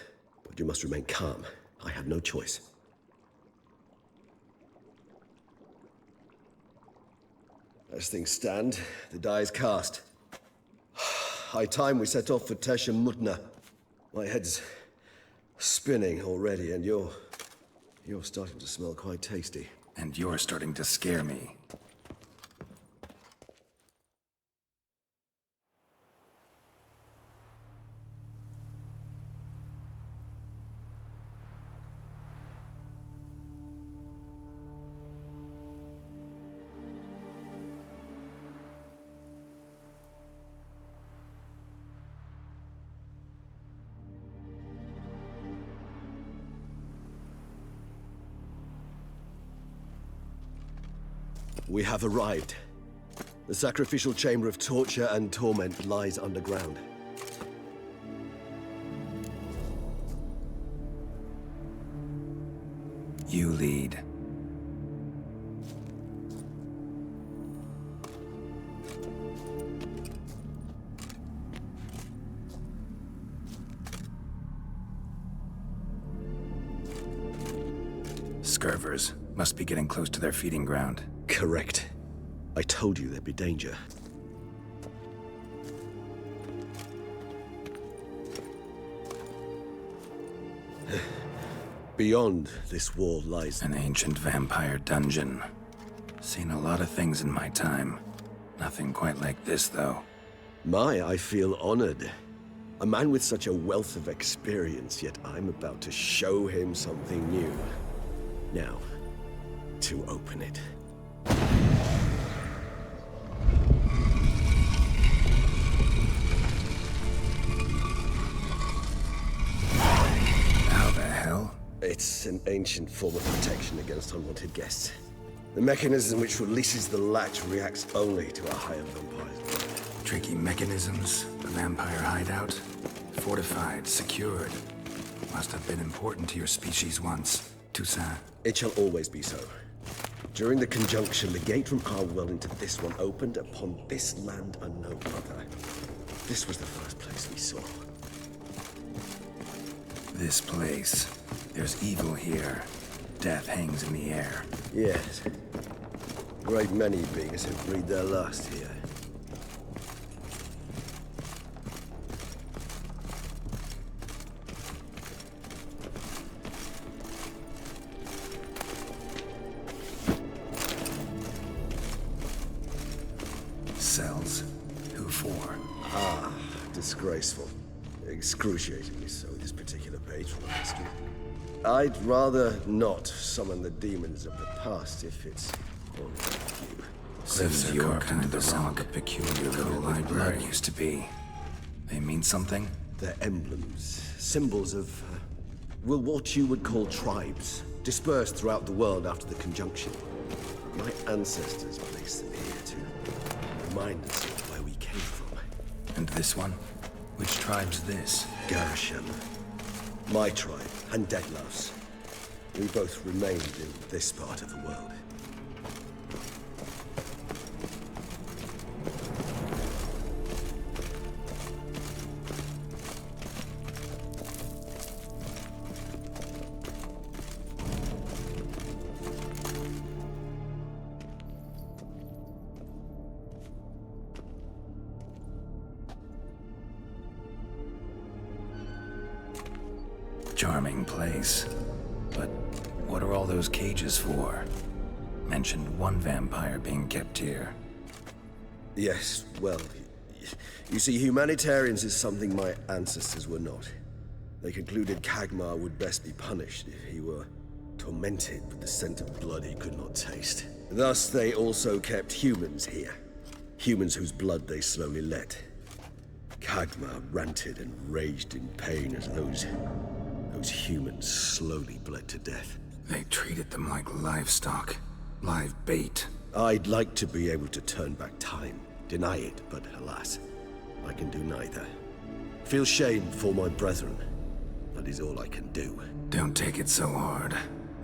But you must remain calm. I have no choice. As things stand, the die is cast. High time we set off for Teshamudna. My head's spinning already, and you're starting to smell quite tasty. And you're starting to scare me. We have arrived. The sacrificial chamber of torture and torment lies underground. You lead. Scurvers. Must be getting close to their feeding ground. Correct. I told you there'd be danger. Beyond this wall lies An ancient vampire dungeon. Seen a lot of things in my time. Nothing quite like this, though. I feel honored. A man with such a wealth of experience, yet I'm about to show him something new. Now, to open it. How the hell? It's an ancient form of protection against unwanted guests. The mechanism which releases the latch reacts only to a higher vampire's blood. Tricky mechanisms, a vampire hideout. Fortified, secured. Must have been important to your species once, Toussaint. It shall always be so. During the conjunction, the gate from our world into this one opened upon this land and no other. This was the first place we saw. This place. There's evil here. Death hangs in the air. Yes. Great many beings have breathed their last here. Cells? Who for? Disgraceful. Excruciatingly so, this particular page from history. I'd rather not summon the demons of the past if it's all right with you. Lives your kind of rock, a peculiar little library used to be. They mean something? They're emblems, symbols of, well, what you would call tribes, dispersed throughout the world after the conjunction. My ancestors placed them here to remind us of where we came from. And this one? Which tribe's this? Gamr. My tribe, and Deadloaf's. We both remained in this part of the world. Charming place. But what are all those cages for? Mentioned one vampire being kept here. Yes, well, you see, humanitarians is something my ancestors were not. They concluded Gamr would best be punished if he were tormented with the scent of blood he could not taste. Thus, they also kept humans here. Humans whose blood they slowly let. Gamr ranted and raged in pain as those humans slowly bled to death. They treated them like livestock. Live bait. I'd like to be able to turn back time, deny it, but alas, I can do neither. Feel shame for my brethren. That is all I can do. Don't take it so hard.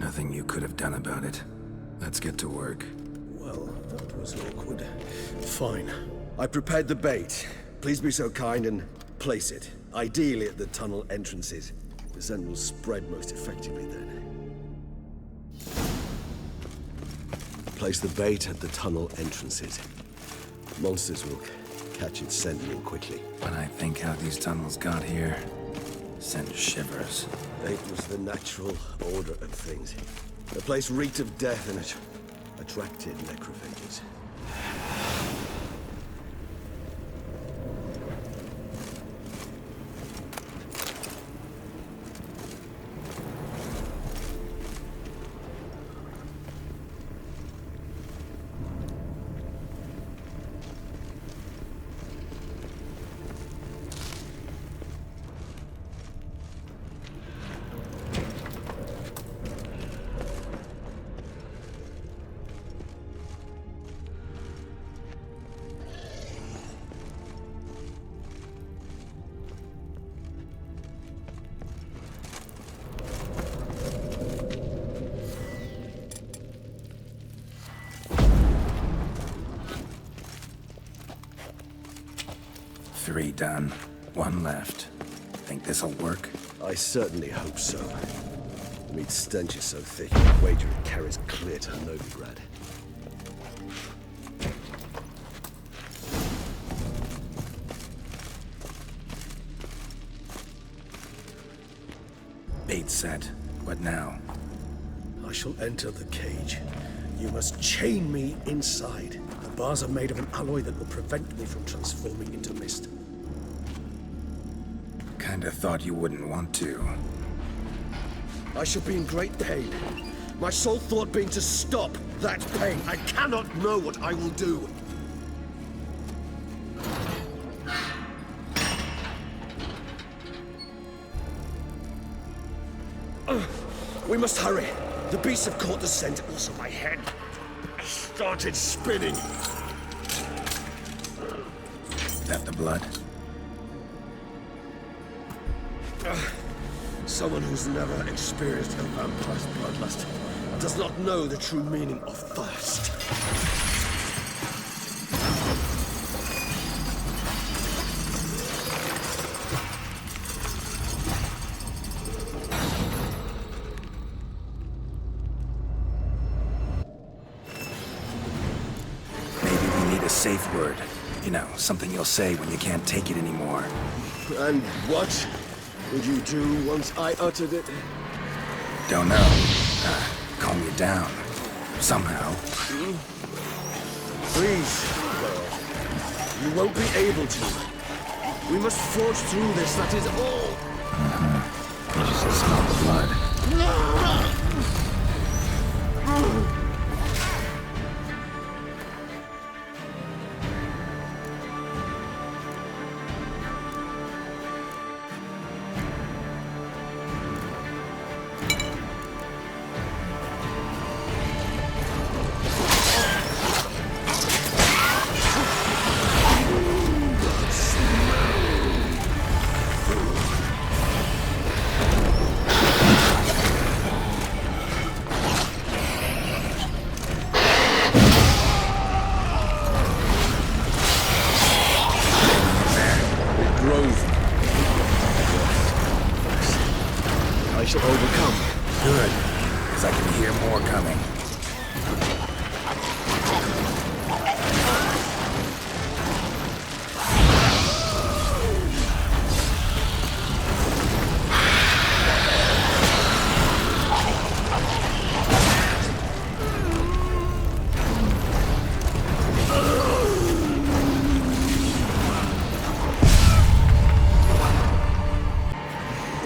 Nothing you could have done about it. Let's get to work. Well, that was awkward. Fine. I prepared the bait. Please be so kind and place it. Ideally at the tunnel entrances. The scent will spread most effectively then. Place the bait at the tunnel entrances. Monsters will catch its scent more quickly. When I think how these tunnels got here, send shivers. It was the natural order of things. The place reeked of death and it attracted necrophages. Three done. One left. Think this'll work? I certainly hope so. The meat stench is so thick, I'd wager it carries clear to Novigrad. Bait set. What now? I shall enter the cage. You must chain me inside. The bars are made of an alloy that will prevent me from transforming into mist. Kinda thought you wouldn't want to. I shall be in great pain. My sole thought being to stop that pain. I cannot know what I will do. We must hurry. The beasts have caught the scent. Also, my head started spinning. That the blood? Someone who's never experienced a vampire's bloodlust does not know the true meaning of thirst. Safe word. You know, something you'll say when you can't take it anymore. And what would you do once I uttered it? Don't know. Calm you down. Somehow. Please, girl. You won't be able to. We must forge through this, that is all. You just smell the blood. I shall overcome. Good, because I can hear more coming.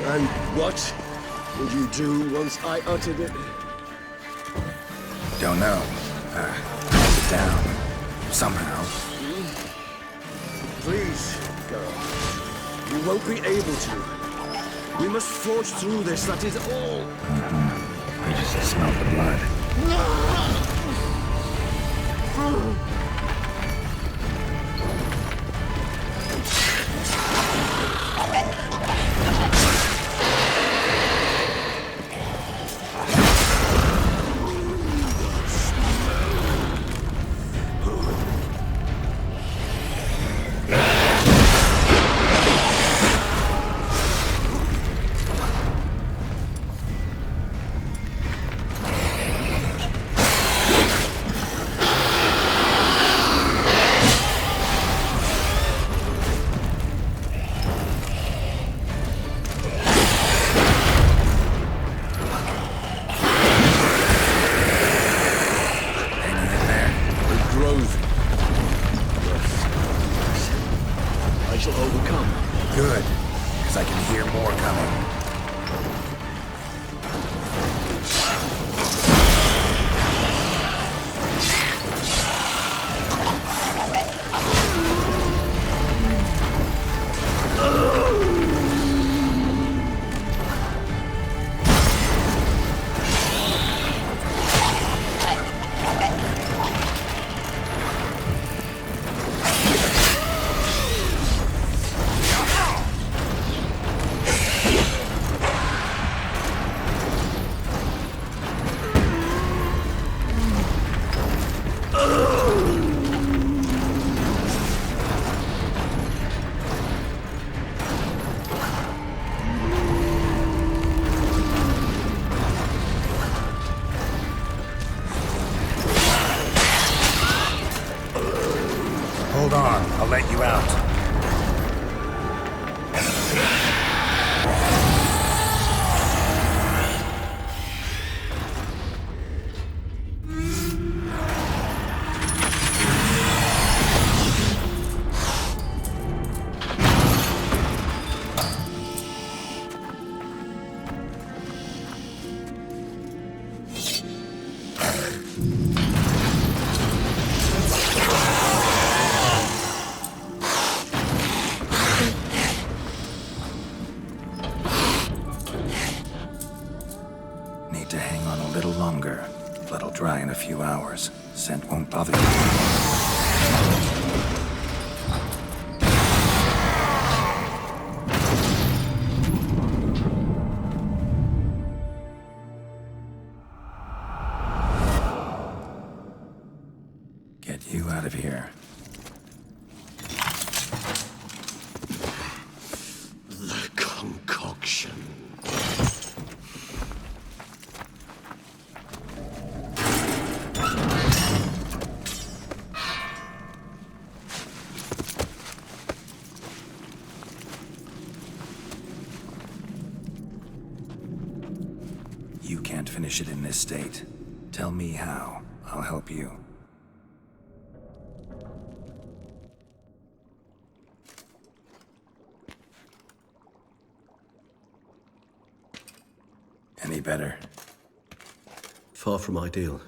And what would you do once I uttered it? Don't know. Calm it down. Somehow. Please, girl. You won't be able to. We must forge through this, that is all. I just smelled the blood. I shall overcome. Good, because I can hear more coming. Hold on, I'll let you out. Need to hang on a little longer. Blood'll dry in a few hours. Scent won't bother you. Get you out of here. The concoction. You can't finish it in this state. Tell me how. I'll help you. Any better? Far from ideal.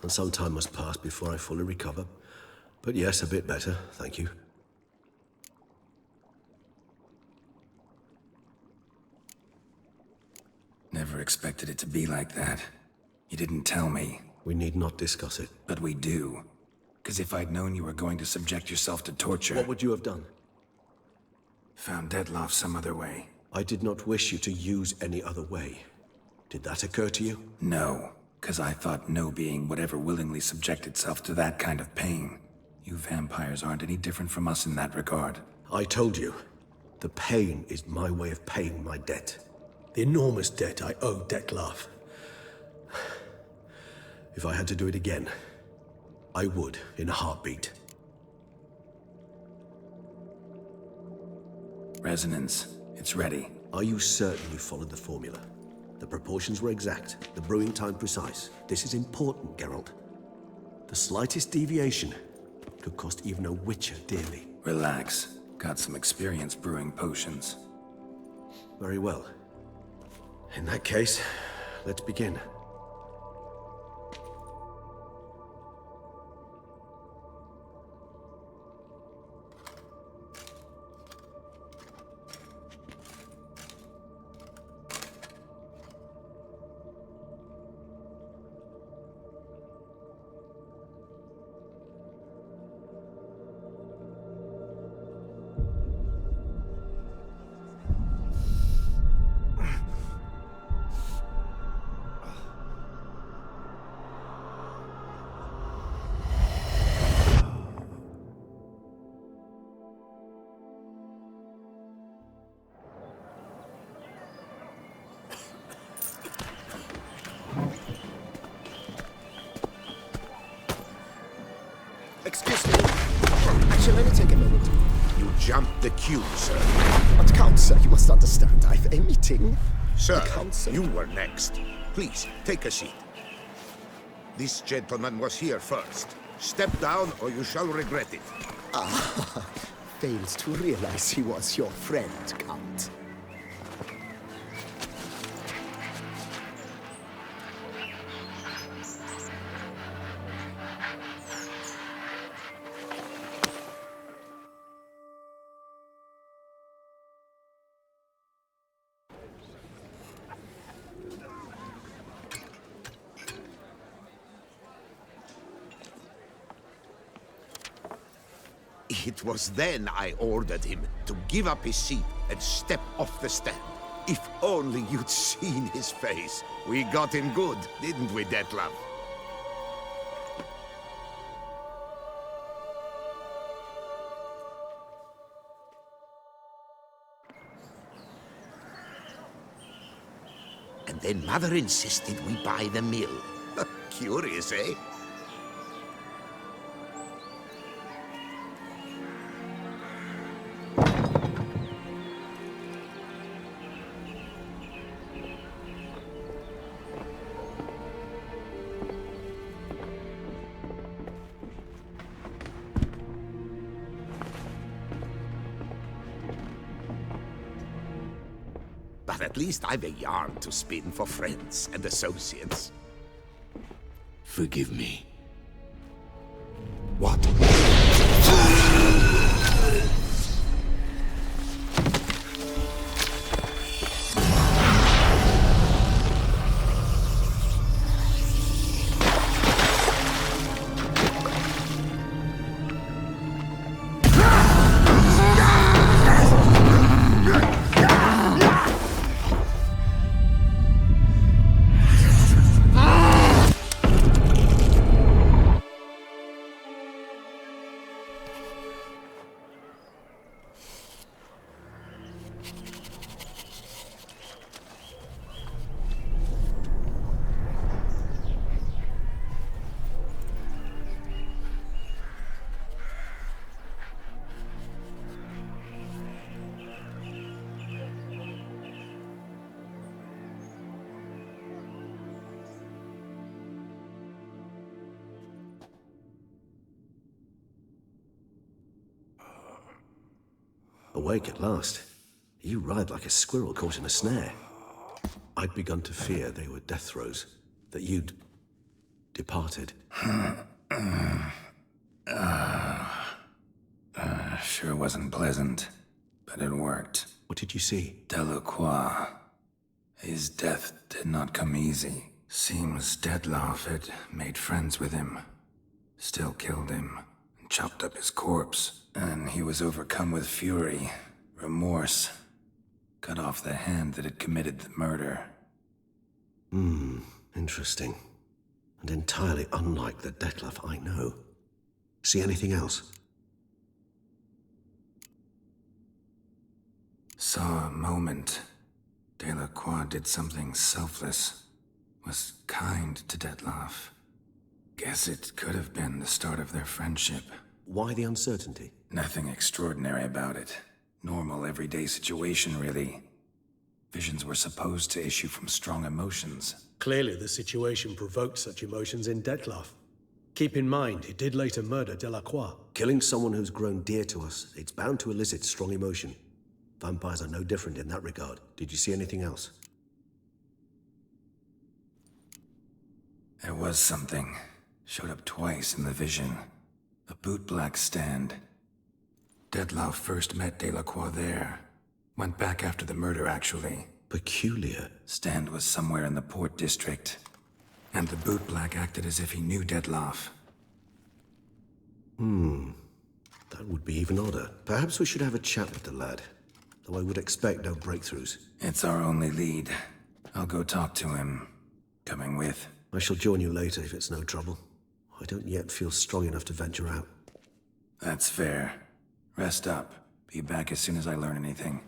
And some time must pass before I fully recover. But yes, a bit better, thank you. Never expected it to be like that. You didn't tell me. We need not discuss it. But we do. Because if I'd known you were going to subject yourself to torture... What would you have done? Found Dettlaff some other way. I did not wish you to use any other way. Did that occur to you? No, because I thought no being would ever willingly subject itself to that kind of pain. You vampires aren't any different from us in that regard. I told you, the pain is my way of paying my debt. The enormous debt I owe Dettlaff. If I had to do it again, I would in a heartbeat. Resonance, it's ready. Are you certain you followed the formula? The proportions were exact, the brewing time precise. This is important, Geralt. The slightest deviation could cost even a witcher dearly. Relax. Got some experience brewing potions. Very well. In that case, let's begin. Excuse me. Shall only take a moment. You jumped the queue, sir. But Count, sir, you must understand. I've a meeting. Sir, The council. you were next. Please, take a seat. This gentleman was here first. Step down or you shall regret it. Ah, fails to realize he was your friend, Count. It was then I ordered him to give up his seat and step off the stand. If only you'd seen his face. We got him good, didn't we, Dettlaff? And then Mother insisted we buy the mill. Curious, eh? But at least I've a yarn to spin for friends and associates. Forgive me. What? Awake at last. You ride like a squirrel caught in a snare. I'd begun to fear they were death throes, that you'd departed. Sure wasn't pleasant, but it worked. What did you see? Delacroix. His death did not come easy. Seems Dettlaff had made friends with him. Still killed him, and chopped up his corpse. And he was overcome with fury, remorse. Cut off the hand that had committed the murder. Interesting. And entirely unlike the Dettlaff I know. See anything else? Saw a moment. Delacroix did something selfless. Was kind to Dettlaff. Guess it could have been the start of their friendship. Why the uncertainty? Nothing extraordinary about it. Normal, everyday situation, really. Visions were supposed to issue from strong emotions. Clearly the situation provoked such emotions in Dettlaff. Keep in mind, he did later murder Delacroix. Killing someone who's grown dear to us, it's bound to elicit strong emotion. Vampires are no different in that regard. Did you see anything else? There was something. Showed up twice in the vision. A bootblack stand. Dettlaff first met Delacroix there. Went back after the murder, actually. Peculiar. Stand was somewhere in the Port District. And the bootblack acted as if he knew Dettlaff. That would be even odder. Perhaps we should have a chat with the lad. Though I would expect no breakthroughs. It's our only lead. I'll go talk to him. Coming with? I shall join you later if it's no trouble. I don't yet feel strong enough to venture out. That's fair. Rest up. Be back as soon as I learn anything.